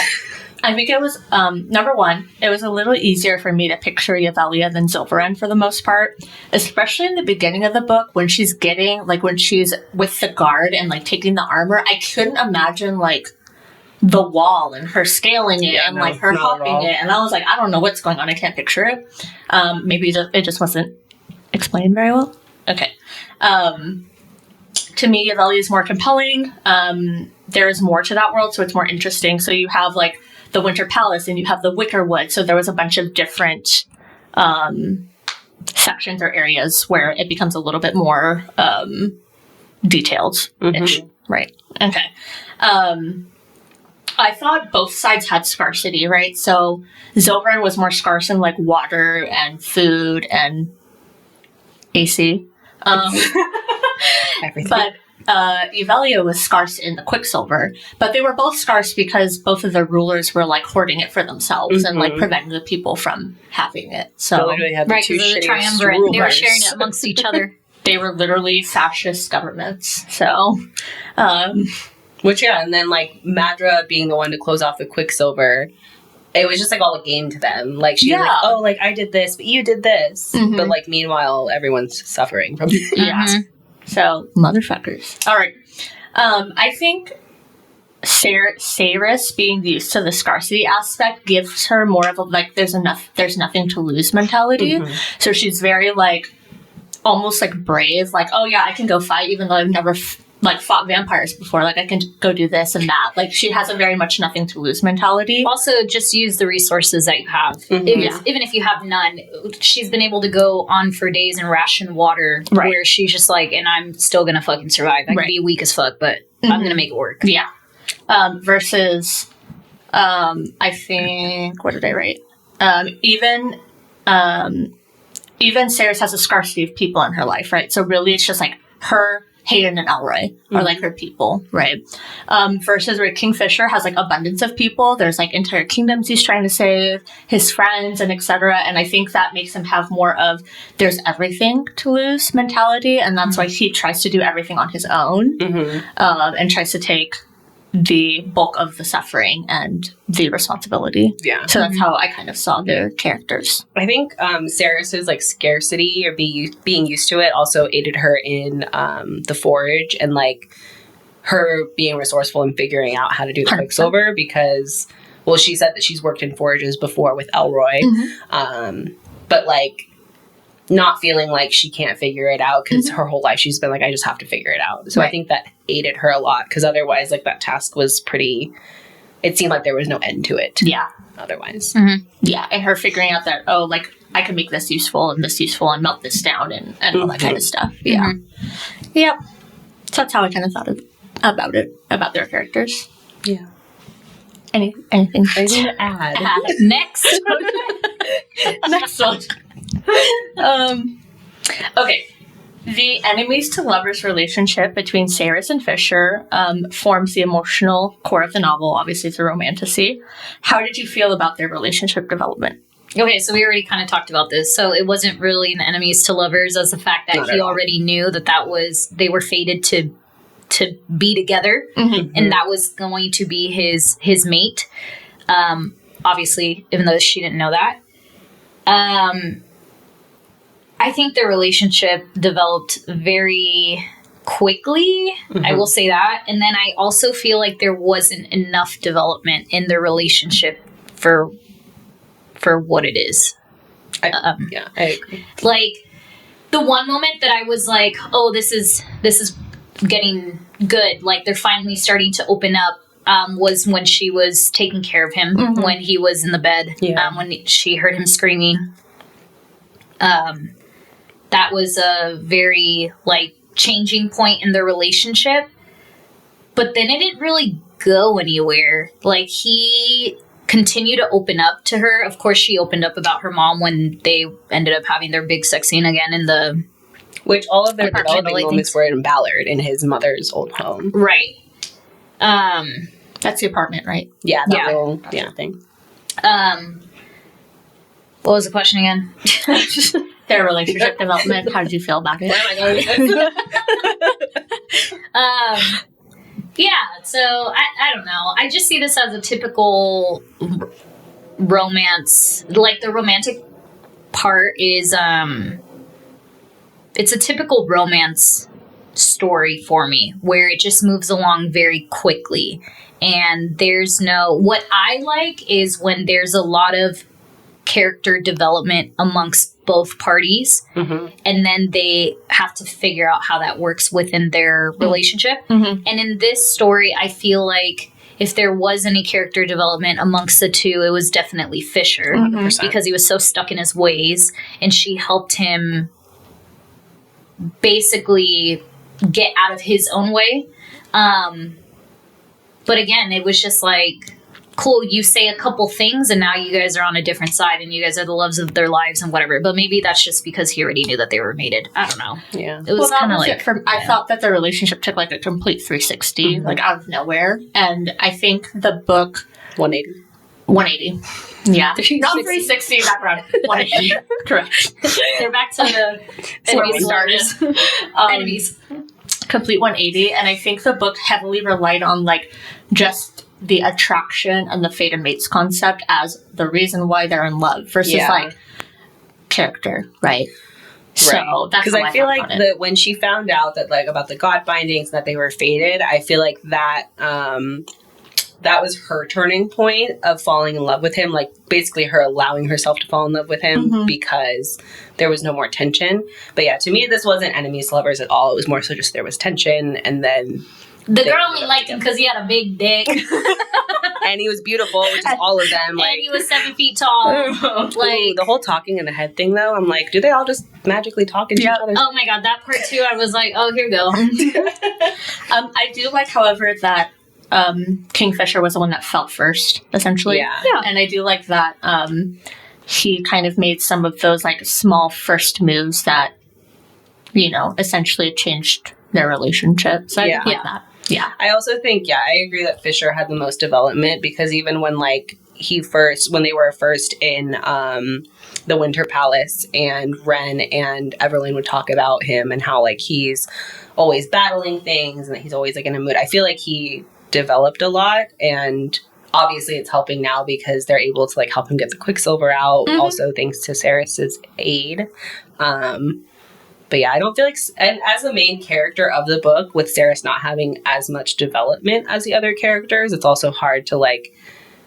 I think it was, number one, it was a little easier for me to picture Yuvelia than Silveran for the most part, especially in the beginning of the book when she's getting, like when she's with the guard and like taking the armor. I couldn't imagine like the wall and her scaling it and like her not at hopping all. it. And I was like, I don't know what's going on. I can't picture it. Maybe it just wasn't explained very well. Okay. To me, Yvelli is more compelling. There's more to that world, so it's more interesting. So you have like the Winter Palace and you have the Wicker Wood. So there was a bunch of different sections or areas where it becomes a little bit more detailed. Right. Okay. I thought both sides had scarcity, right? So Zilvern was more scarce in like water and food and AC. Everything. But Evelia was scarce in the Quicksilver. But they were both scarce because both of the rulers were like hoarding it for themselves and like preventing the people from having it. So they literally had the Right, two because of the shittiest triumvirate. rulers. They were sharing it amongst each other. they were literally fascist governments. So, Which, yeah, and then, like, Madra being the one to close off the Quicksilver, it was just, like, all a game to them. Like, she was like, oh, like, I did this, but you did this. But, like, meanwhile, everyone's suffering from it. yeah. So, motherfuckers. All right. I think Saeris being used to the scarcity aspect gives her more of a, like, there's nothing to lose mentality. So she's very, like, almost, like, brave. Like, oh, yeah, I can go fight even though I've never, fought vampires before. Like, I can go do this and that. Like, she has a very much nothing to lose mentality. Also, just use the resources that you have. Even if you have none, she's been able to go on for days and ration water where she's just like, and I'm still going to fucking survive. I can be weak as fuck, but I'm going to make it work. Yeah. Versus, I think, what did I write? Even Saeris has a scarcity of people in her life, right? So really it's just like her, Hayden, and Elroy are like her people, right? Versus where Kingfisher has like abundance of people. There's like entire kingdoms he's trying to save, his friends, and etc. And I think that makes him have more of there's everything to lose mentality, and that's why he tries to do everything on his own and tries to take the bulk of the suffering and the responsibility. Yeah. So that's how I kind of saw their characters. I think Saeris's like scarcity or being used to it also aided her in the forge and like her being resourceful and figuring out how to do the Quicksilver because, well, she said that she's worked in forges before with Elroy, but like not feeling like she can't figure it out because her whole life she's been like, I just have to figure it out. So I think that aided her a lot because otherwise like that task was pretty, it seemed like there was no end to it. Yeah. Otherwise. Yeah. And her figuring out that, oh, like I can make this useful and melt this down and all that kind of stuff. Yeah. Yep. So that's how I kind of thought about their characters. Yeah. Anything to add? Next. Next one. Okay. The enemies to lovers relationship between Saeris and Fisher forms the emotional core of the novel. Obviously, it's a romantasy. How did you feel about their relationship development? Okay, so we already kind of talked about this. So it wasn't really an enemies to lovers as the fact that he already knew that was they were fated to be together, and that was going to be his mate. Obviously, even though she didn't know that. I think their relationship developed very quickly. I will say that. And then I also feel like there wasn't enough development in their relationship for what it is. I agree. Like the one moment that I was like, oh, this is getting good. Like they're finally starting to open up. Was when she was taking care of him when he was in the bed. When she heard him screaming. That was a very, like, changing point in their relationship. But then it didn't really go anywhere. Like, he continued to open up to her. Of course, she opened up about her mom when they ended up having their big sex scene again in the... Which all of their developing moments were in Ballard, in his mother's old home. Right. That's the apartment, right? Yeah, little thing. What was the question again? Their relationship development. How did you feel about it? So I don't know. I just see this as a typical romance. Like the romantic part is it's a typical romance story for me where it just moves along very quickly and there's no, what I like is when there's a lot of character development amongst both parties, and then they have to figure out how that works within their relationship. And in this story, I feel like if there was any character development amongst the two, it was definitely Fisher, because he was so stuck in his ways, and she helped him basically get out of his own way. But again, it was just like, cool, you say a couple things and now you guys are on a different side and you guys are the loves of their lives and whatever. But maybe that's just because he already knew that they were mated. I don't know. Yeah. It was kind of like... I thought that the relationship took like a complete 360, like out of nowhere. And I think the book... 180. 180. Yeah. Not 360, back around 180. Correct. They're back to the enemies starters. Enemies. Complete 180. And I think the book heavily relied on like just the attraction and the fate of mates concept as the reason why they're in love versus like character, right? So that's because I feel like that when she found out that like about the god bindings that they were fated, I feel like that that was her turning point of falling in love with him, like basically her allowing herself to fall in love with him because there was no more tension. But yeah, to me this wasn't enemies to lovers at all. It was more so just there was tension, and then the girl only liked him because he had a big dick. And he was beautiful, which is all of them. Like, and he was 7 feet tall. Like the whole talking in the head thing, though, I'm like, do they all just magically talk into each other? Oh my god, that part too, I was like, oh, here we go. I do like, however, that Kingfisher was the one that felt first, essentially. Yeah. And I do like that he kind of made some of those like small first moves that, you know, essentially changed their relationship. So I like that. Yeah. I also think, I agree that Fisher had the most development, because even when like when they were first in the Winter Palace, and Ren and Everlyn would talk about him and how like he's always battling things and that he's always like in a mood, I feel like he developed a lot, and obviously it's helping now because they're able to like help him get the Quicksilver out, also thanks to Saeris' aid. But yeah, I don't feel like, and as the main character of the book, with Saeris not having as much development as the other characters, it's also hard to like,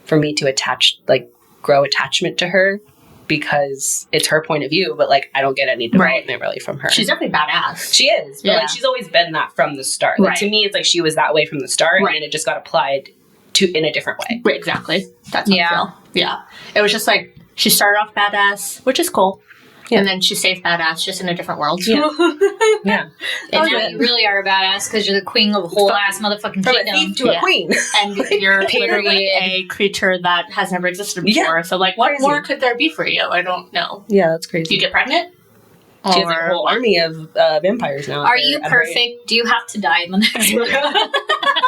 for me to grow attachment to her, because it's her point of view, but like I don't get any development really from her. She's definitely badass. She is, but like she's always been that from the start. Like to me, it's like she was that way from the start, and it just got applied to in a different way. Right, exactly. That's how I feel. Yeah, it was just like she started off badass, which is cool. Yeah. And then she stays badass, just in a different world. Yeah. And now you really are a badass because you're the queen of a whole ass motherfucking from kingdom. A thief to a queen. And you're literally a creature that has never existed before. So, like, what more could there be for you? I don't know. Yeah, that's crazy. Do you get pregnant? She has like a whole army of vampires now. Are you perfect? Do you have to die in the next one?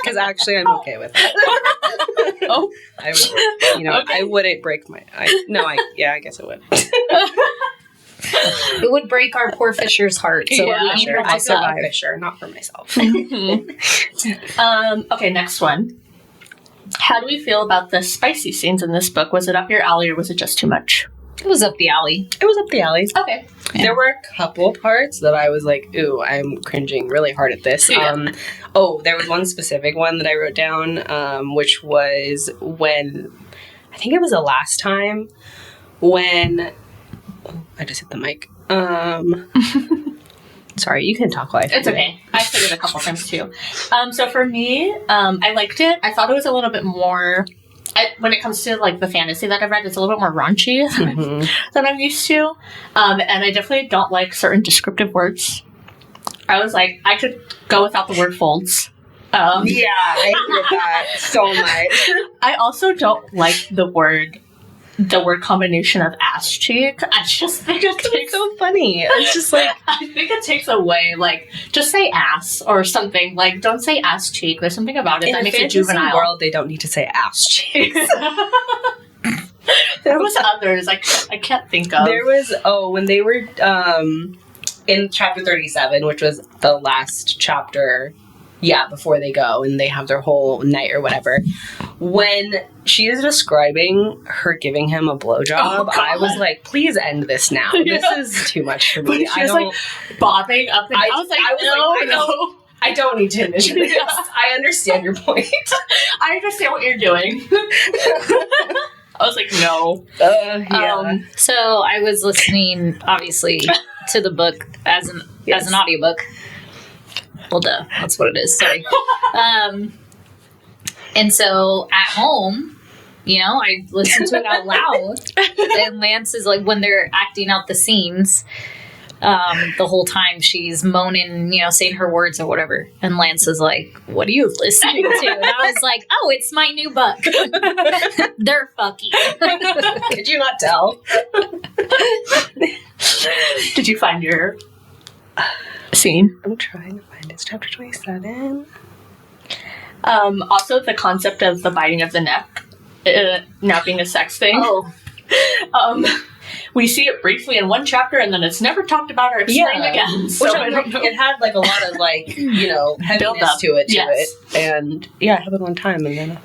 Because actually, I'm okay with that. I would, I wouldn't break my. I guess it would. It would break our poor Fisher's heart. So I survive Fisher, not for myself. Okay, next one. How do we feel about the spicy scenes in this book? Was it up your alley, or was it just too much? It was up the alley. It was up the alley. Okay. Yeah. There were a couple parts that I was like, ooh, I'm cringing really hard at this. There was one specific one that I wrote down, which was when, I think it was the last time, when, I just hit the mic. Sorry, you can talk while I It's okay. I said it a couple times too. So for me, I liked it. I thought it was a little bit more... when it comes to like the fantasy that I've read, it's a little bit more raunchy than I'm used to, and I definitely don't like certain descriptive words. I was like, I could go without the word folds. I hate that so much. I also don't like the word combination of ass cheek. I just think it's so funny. It's just like, I think it takes away, like, just say ass or something. Like, don't say ass cheek. There's something about it that makes it juvenile. In the world, they don't need to say ass cheeks. There was others I can't think of. There was, when they were in chapter 37, which was the last chapter, before they go and they have their whole night or whatever, when she is describing her giving him a blowjob, I was like, please end this now. This is too much for me. But she was like bobbing up and down. I was like, no. I don't need to envision this. I understand your point. I understand what you're doing. I was like, no. Yeah. So I was listening, obviously, to the book as an audiobook. Well, duh, that's what it is. Sorry. And so at home, I listen to it out loud. And Lance is like, when they're acting out the scenes, the whole time she's moaning, saying her words or whatever. And Lance is like, what are you listening to? And I was like, oh, it's my new book. They're fucking. Did you not tell? Did you find your scene? I'm trying to find it. It's chapter 27. Also, the concept of the biting of the neck now being a sex thing. Oh. We see it briefly in one chapter, and then it's never talked about or explained again. So Which I don't know. It had like a lot of heaviness to it. And yeah, it happened one time, and then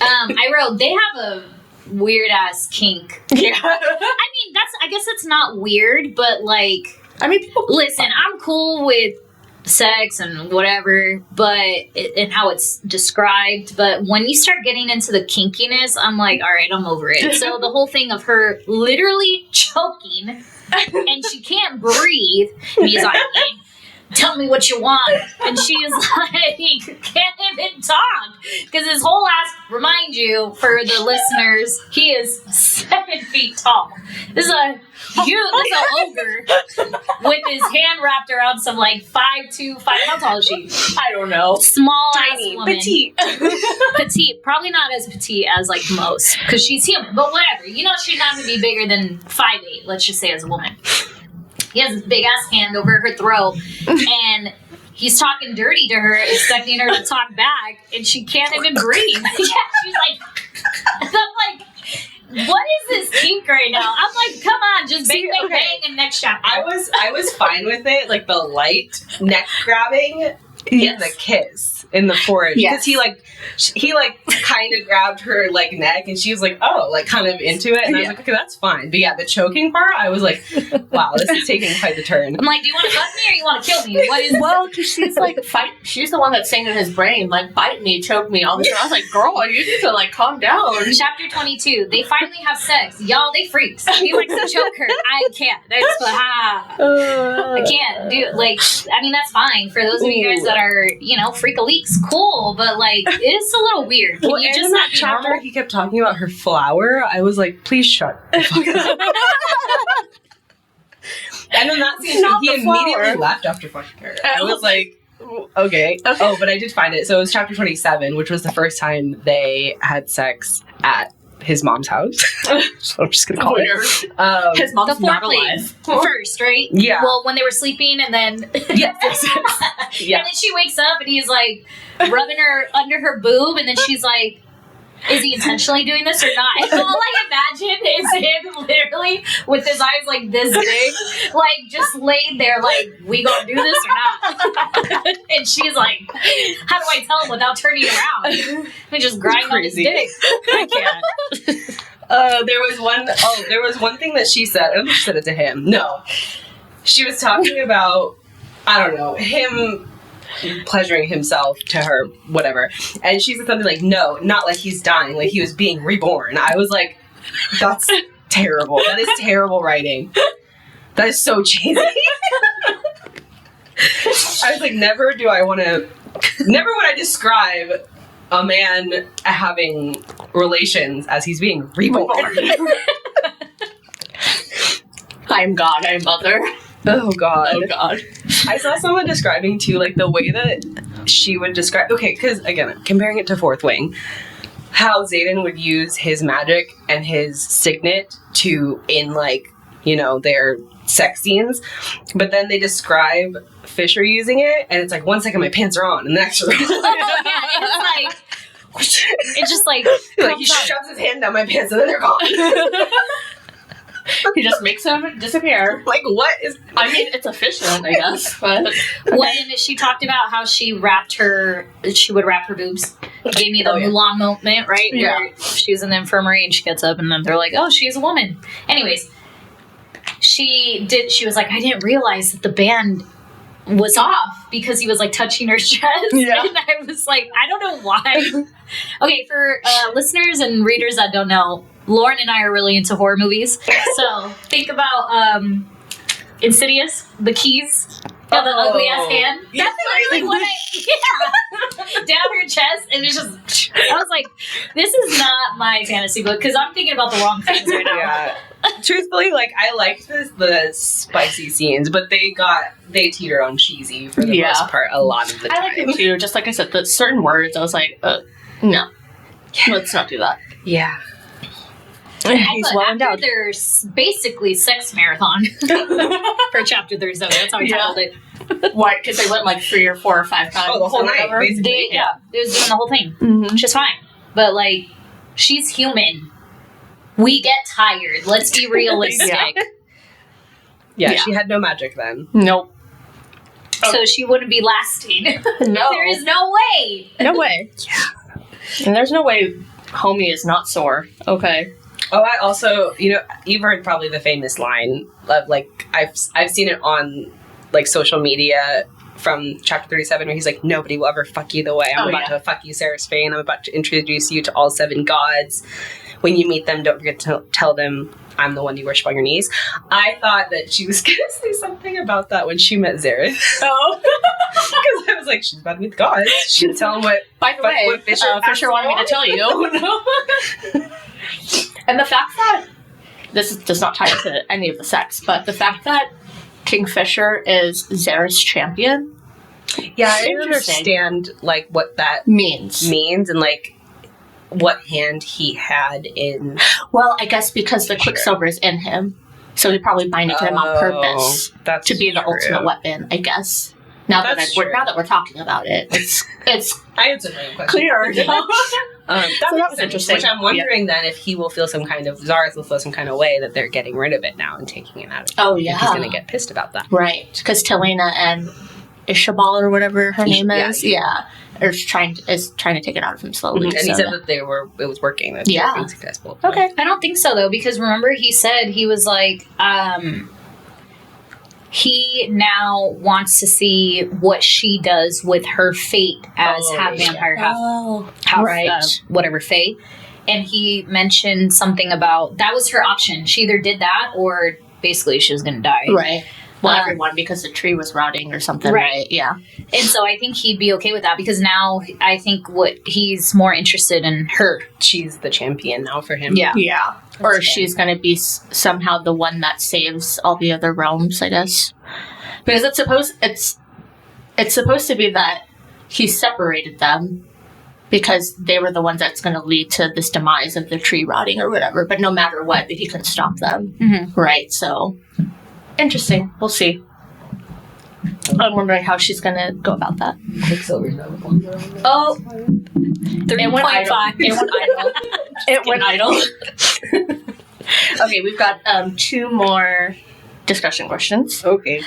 I wrote, they have a weird ass kink. Yeah. I guess it's not weird, but people listen, I'm cool with sex and whatever, and how it's described, but when you start getting into the kinkiness, I'm like, all right, I'm over it. So the whole thing of her literally choking and she can't breathe, and he's like, hey, tell me what you want, and she's like, can't even talk, because his whole ass, remind you for the listeners, he is 7 feet tall. This is a ogre with his hand wrapped around some 5'2", how tall is she? I don't know. Small tiny, ass woman. Petite. Probably not as petite as most, because she's human, but whatever. She's not going to be bigger than 5'8", let's just say, as a woman. He has this big ass hand over her throat, and he's talking dirty to her, expecting her to talk back, and she can't even breathe. Yeah, she's like, and I'm like, what is this kink right now? I'm like, come on, just bang, bang, bang, and next chapter. I was fine with it, the light neck grabbing in the kiss in the forest, because he kind of grabbed her neck, and she was like, oh, kind of into it, and I was like, okay, that's fine. But yeah, the choking part, I was like, wow, this is taking quite the turn. I'm like, do you want to fuck me or you want to kill me? What is? Well, because she's fight. She's the one that's saying in his brain, bite me, choke me, all this. And I was like, girl, you need to calm down. Chapter 22. They finally have sex. Y'all, they freaks. He likes to choke her. I can't. I can't do it. That's fine for those of you guys that are, freak-a-leaks. Cool, but it is a little weird. Can you just not be chapter normal? he kept talking about her flower. I was like, please shut the fuck up. And then that scene, he immediately left after fucking her. I was like, okay. Oh, but I did find it. So it was chapter 27, which was the first time they had sex at his mom's house. So I'm just gonna call it. His mom's not alive. First, right? Yeah. Well, when they were sleeping, and then yes. Yeah. And then she wakes up, and he's rubbing her under her boob, and then she's like, is he intentionally doing this or not? And all I imagine is him literally with his eyes this big, just laid there we gonna do this or not? And she's like, how do I tell him without turning around? I just grind on his dick. I can't. There was one thing that she said. I don't think she said it to him. No. She was talking about, I don't know, him pleasuring himself to her, whatever. And she said something no, not he's dying, he was being reborn. I was like, that's terrible. That is terrible writing. That is so cheesy. I was like, never would I describe a man having relations as he's being reborn. I am God, I am mother. Oh god. Oh god. I saw someone describing too, the way that she would describe. Okay, because again, comparing it to Fourth Wing, how Xaden would use his magic and his signet in their sex scenes, but then they describe Fisher using it, and it's 1 second my pants are on, and the next. Oh yeah, it's just he shoves his hand down my pants, and then they're gone. He just makes them disappear. What is... it's efficient, I guess. But when she talked about how she would wrap her boobs, it gave me the Mulan moment, right? Yeah. Where she was in the infirmary and she gets up and then they're like, oh, she's a woman. Anyways, she was like, I didn't realize that the band was off because he was touching her chest. Yeah. And I was like, I don't know why. Okay, for listeners and readers that don't know, Lauren and I are really into horror movies. So think about Insidious, the keys. Yeah, the ugly ass hand. That's literally what down her chest, and it's just. I was like, this is not my fantasy book because I'm thinking about the wrong things right now. Yeah. Truthfully, like I liked the spicy scenes, but they teetered on cheesy for the most part a lot of the time. I like them too. Just like I said, the certain words, I was like, no, let's not do that. Yeah. He's well after endowed. there's basically sex marathon for chapter 37. That's how I titled it. Why? Because they went like 3 or 4 or 5 times. Oh, the whole night, basically. It was doing the whole thing, which is fine. But like, she's human. We get tired. Let's be realistic. Yeah, she had no magic then. Nope. So she wouldn't be lasting. No. There is no way. No way. Yeah. And there's no way homie is not sore. Okay. Oh, I also, you've heard probably the famous line of, like, I've seen it on, like, social media from chapter 37 where he's like, nobody will ever fuck you the way I'm about to fuck you, Saeris Fane. I'm about to introduce you to all 7 gods. When you meet them, don't forget to tell them I'm the one you worship on your knees. I thought that she was going to say something about that when she met Saeris. Oh. Because I was like, she's about to meet the gods. She can tell them what... By the way, what Fisher wanted me to tell you. And the fact that this does not tie into any of the sex, but the fact that Kingfisher is Saeris' champion. Yeah, I didn't understand, like, what that means and, like, what hand he had in... Well, I guess because the Quicksilver is in him, so he probably binding to him on purpose to be the ultimate weapon, I guess. Now that we're talking about it, it's I answered my own question. clear. That was interesting. Which I'm wondering Yeah. then if he will feel some kind of Zareth will feel some kind of way that they're getting rid of it now and taking it out. Oh yeah, he's going to get pissed about that, right? Because Talina and Ishabal or whatever her name is, are trying to take it out of him slowly. And he said that it was working. That Yeah. being successful. Okay. I don't think so though, because remember he said he was like, he now wants to see what she does with her fate as half vampire, half right. Whatever fate. And he mentioned something about that was her option. She either did that or basically she was going to die. Right. Well, everyone, because the tree was rotting or something, right? Yeah. And so I think he'd be okay with that because now I think what he's more interested in her. She's the champion now for him. Yeah. Yeah. Or she's going to be somehow the one that saves all the other realms, I guess. Because it's supposed to be that he separated them because they were the ones that's going to lead to this demise of the tree rotting or whatever. But no matter what, he can stop them. Mm-hmm. Right. So interesting. We'll see. I'm wondering how she's going to go about that. Quicksilver's not the one. Oh. 3.5. It went idle. Okay, we've got 2 more discussion questions. Okay.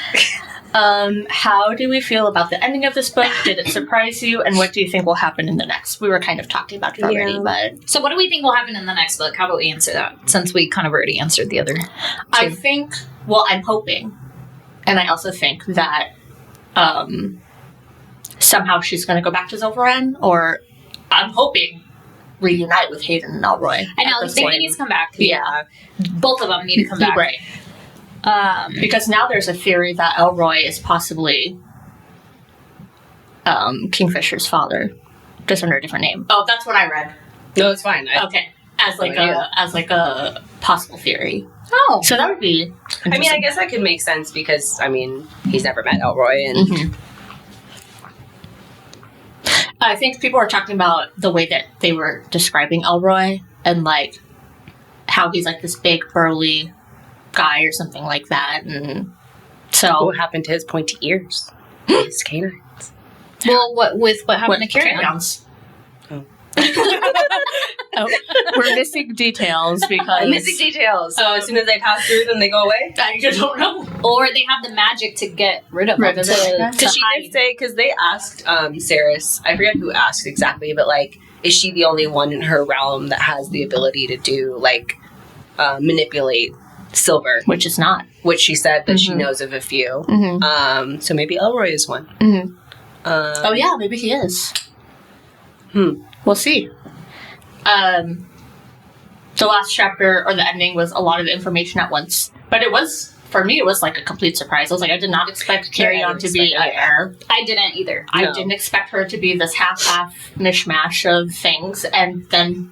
How do we feel about the ending of this book? Did it surprise you? And what do you think will happen in the next? We were kind of talking about it already, but... So what do we think will happen in the next book? How about we answer that, since we kind of already answered the other 2? I think... Well, I'm hoping, and I also think that somehow she's going to go back to Zilveran, or I'm hoping reunite with Hayden and Elroy. I know, they need to come back. Yeah. Both of them need to come back. Right. Because now there's a theory that Elroy is possibly Kingfisher's father, just under a different name. Oh, that's what I read. No, it's fine. Okay. As a possible theory. Oh. So that would be I mean, I guess that could make sense because, I mean, he's never met Elroy and... Mm-hmm. I think people are talking about the way that they were describing Elroy and, like, how he's, like, this big, burly guy or something like that. And so... What happened to his pointy ears? His canines. Well, what happened to Carry-Ons? Oh, we're missing details because... Missing details. So as soon as they pass through, then they go away? I don't know. Or they have the magic to get rid of them. Because she did say, because they asked Saeris, I forget who asked exactly, but, like, is she the only one in her realm that has the ability to do, like, manipulate silver? Which is not. Which she said that she knows of a few. Mm-hmm. So maybe Elroy is one. Mm-hmm. Oh, yeah, maybe he is. We'll see. the last chapter or the ending was a lot of information at once. But it was, for me, it was like a complete surprise. I was like, I did not expect Carry On to be an heir. I didn't either. I didn't expect her to be this half-half mishmash of things and then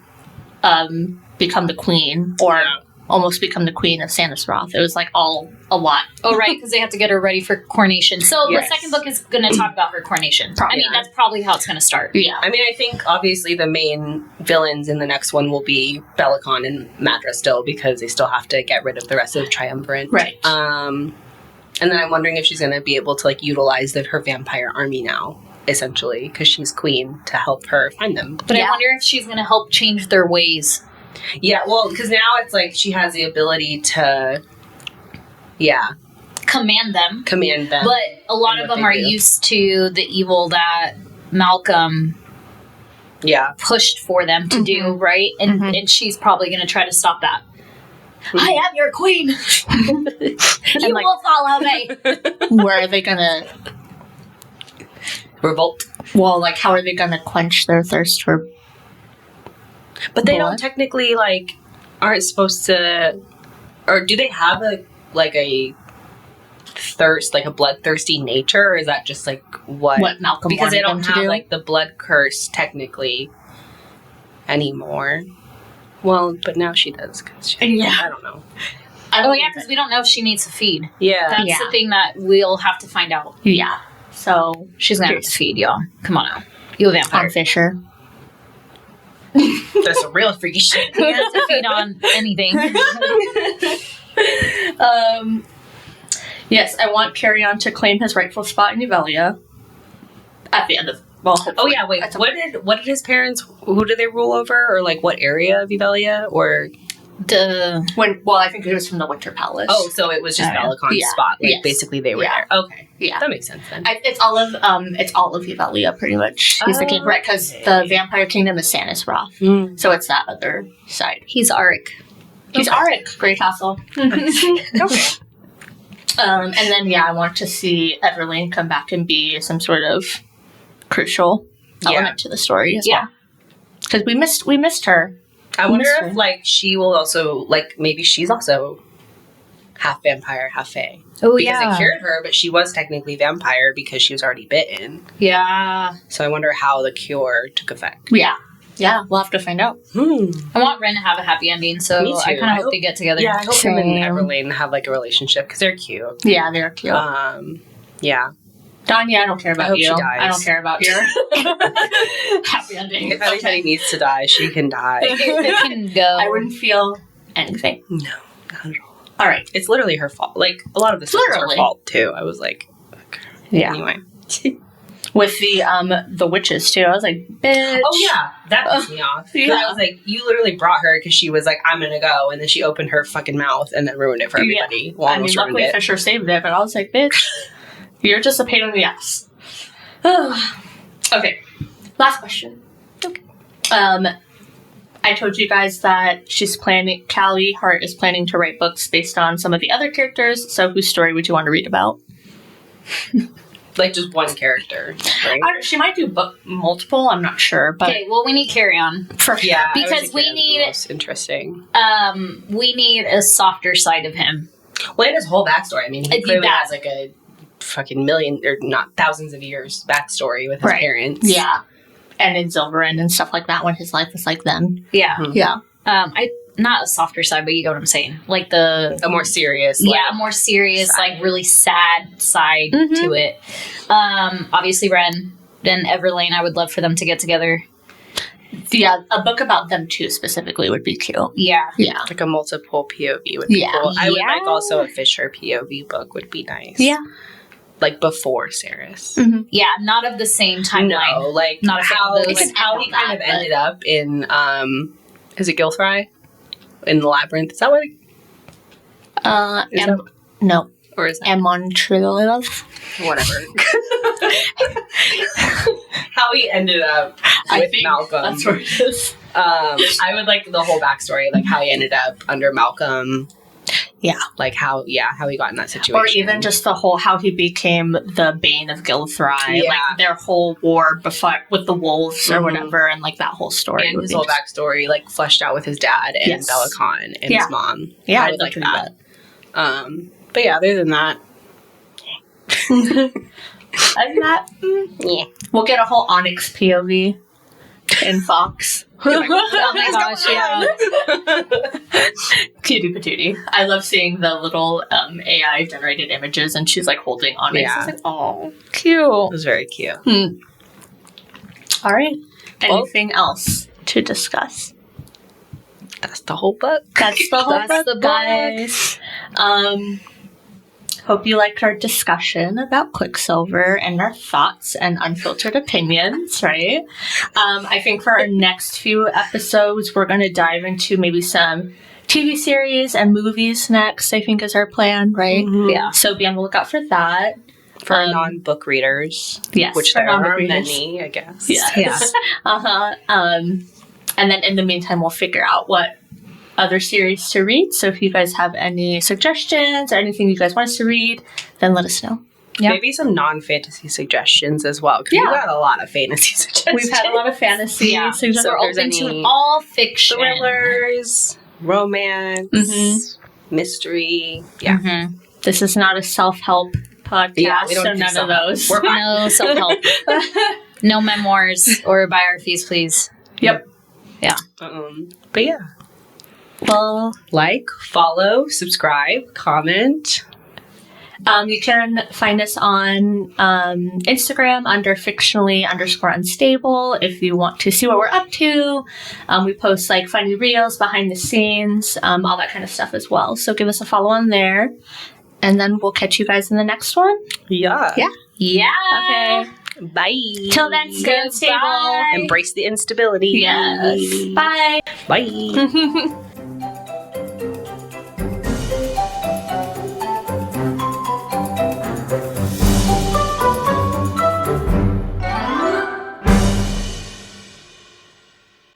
become the queen or almost become the queen of Sanisroth. It was like all a lot. Oh, right, because they have to get her ready for coronation. So the second book is going to talk about her coronation. I mean, that's probably how it's going to start. Yeah. I mean, I think obviously the main villains in the next one will be Belicon and Madra still, because they still have to get rid of the rest of the Triumvirate. Right. And then I'm wondering if she's going to be able to like utilize her vampire army now, essentially, because she's queen, to help her find them. But I wonder if she's going to help change their ways. Yeah, well, because now it's like she has the ability to, command them. But a lot of them are used to the evil that Malcolm pushed for them to do, right? And and she's probably going to try to stop that. I am your queen. You will follow me. Where are they going to revolt? Well, like, how are they going to quench their thirst for But they don't technically, like, aren't supposed to, or do they have a thirst, like a bloodthirsty nature, or is that just like what Malcolm because they wanted don't them to have do? like the blood curse technically anymore. Well, but now she does. Cause I don't know. Because we don't know if she needs to feed. Yeah. That's the thing that we'll have to find out. Yeah. So she's going to have to feed, y'all. Come on now. You a vampire. Kingfisher. That's a real freaky shit. He has to feed on anything. Yes, I want Carry On to claim his rightful spot in Evelia at the end of. Well, wait. What did his parents? Who did they rule over, or like what area of Evelia, or I think it was from the Winter Palace. Oh, so it was just Belicon's spot. Like basically, they were there. Okay, yeah, that makes sense then. It's all of Evelia, pretty much. He's the king, right? Because the vampire kingdom is Sanisroth, so it's that other side. He's Auric. He's Auric, Grey Castle. Okay. And then I want to see Everlane come back and be some sort of crucial element to the story as well. Because we missed her. I wonder if like she will also like maybe she's also half vampire, half fae. Oh because they cured her, but she was technically vampire because she was already bitten. Yeah. So I wonder how the cure took effect. Yeah. Yeah, we'll have to find out. I want Ren to have a happy ending, so I kind of hope they get together. Yeah, I hope him and Everlane have like a relationship because they're cute. Yeah, they're cute. Yeah. Danya, I don't care about you. She dies. I don't care about your happy ending. If anybody needs to die, she can die. It can go. I wouldn't feel anything. No, not at all. All right. It's literally her fault. Like, a lot of this is her fault, too. I was like, okay. Yeah. Anyway. With the witches, too. I was like, bitch. Oh, yeah. That pissed me off. Yeah. I was like, you literally brought her because she was like, I'm going to go. And then she opened her fucking mouth and then ruined it for everybody. Yeah. Well, I mean, luckily Fisher saved it, but I was like, bitch, you're just a pain in the ass. Okay. Last question. Okay. I told you guys that Callie Hart is planning to write books based on some of the other characters, so whose story would you want to read about? Like just one character, right? She might do multiple, I'm not sure. But okay, well, we need Carry On. Yeah, because we need... most interesting. We need a softer side of him. Well, and his whole backstory. I mean, he clearly has like a fucking million, or not thousands of years backstory with his parents. Yeah. And in Zilverend and stuff like that when his life was like then. Yeah. Mm-hmm. Yeah. Not a softer side, but you know what I'm saying. Like a more serious. A more serious, side. Like really sad side to it. Obviously Ren and Everlane, I would love for them to get together. Yeah, a book about them too specifically would be cute. Yeah. Yeah. Like a multiple POV would be cool. I would like also a Fisher POV book would be nice. Yeah. Like before Saeris. Mm-hmm. Yeah, not of the same timeline. No, like not how he kind of ended up in is it Gilthry? In the labyrinth. Is that what no. Or is that Amontrilov? Whatever. How he ended up with Malcolm. That's what it is. I would like the whole backstory, like how he ended up under Malcolm. Yeah. Like how he got in that situation. Or even just the whole, how he became the Bane of Gilthry. Yeah. Like their whole war before, with the wolves or whatever, and like that whole story. and his whole backstory, like fleshed out with his dad and Yes. Bella Khan and his mom. Yeah, I would like that. But yeah, other than that, yeah. We'll get a whole Onyx POV in Fox. Oh my gosh, yeah. Cutie patootie. I love seeing the little AI generated images, and she's like holding Onyx. Yeah. I was like, oh, It cute. was very cute. All right. Well- Anything else to discuss? That's the whole book. That's the whole That's book, the book. guys. Hope you liked our discussion about Quicksilver and our thoughts and unfiltered opinions, right? I think for our next few episodes, we're going to dive into maybe some TV series and movies next, I think is our plan, right? Yeah. So be on the lookout for that. For our non-book readers. Yes, Which for there are non-book readers. many, I guess. Yes. Yeah. Uh-huh. And then in the meantime, we'll figure out what other series to read. So if you guys have any suggestions or anything you guys want us to read, then let us know. Yeah. Maybe some non-fantasy suggestions as well. Because Yeah. we've got a lot of fantasy suggestions. We've had a lot of fantasy Yeah. suggestions. So We're if there's open any to all fiction. thrillers, romance, Mhm. mystery. Yeah. Mhm. This is not a self-help podcast, Yeah, we don't so do none of self-help. those. We're fine. No self-help. No memoirs or biographies, please. Yep. But yeah. Well, Like, follow, subscribe, comment. you can find us on Instagram under fictionally_unstable if you want to see what we're up to. We post like funny reels, behind the scenes, all that kind of stuff as well. So give us a follow on there. And then we'll catch you guys in the next one. Yeah. Yeah. Yeah. Okay. Bye. Till then, stay Goodbye. unstable. Embrace the instability. Yes. Bye. Bye.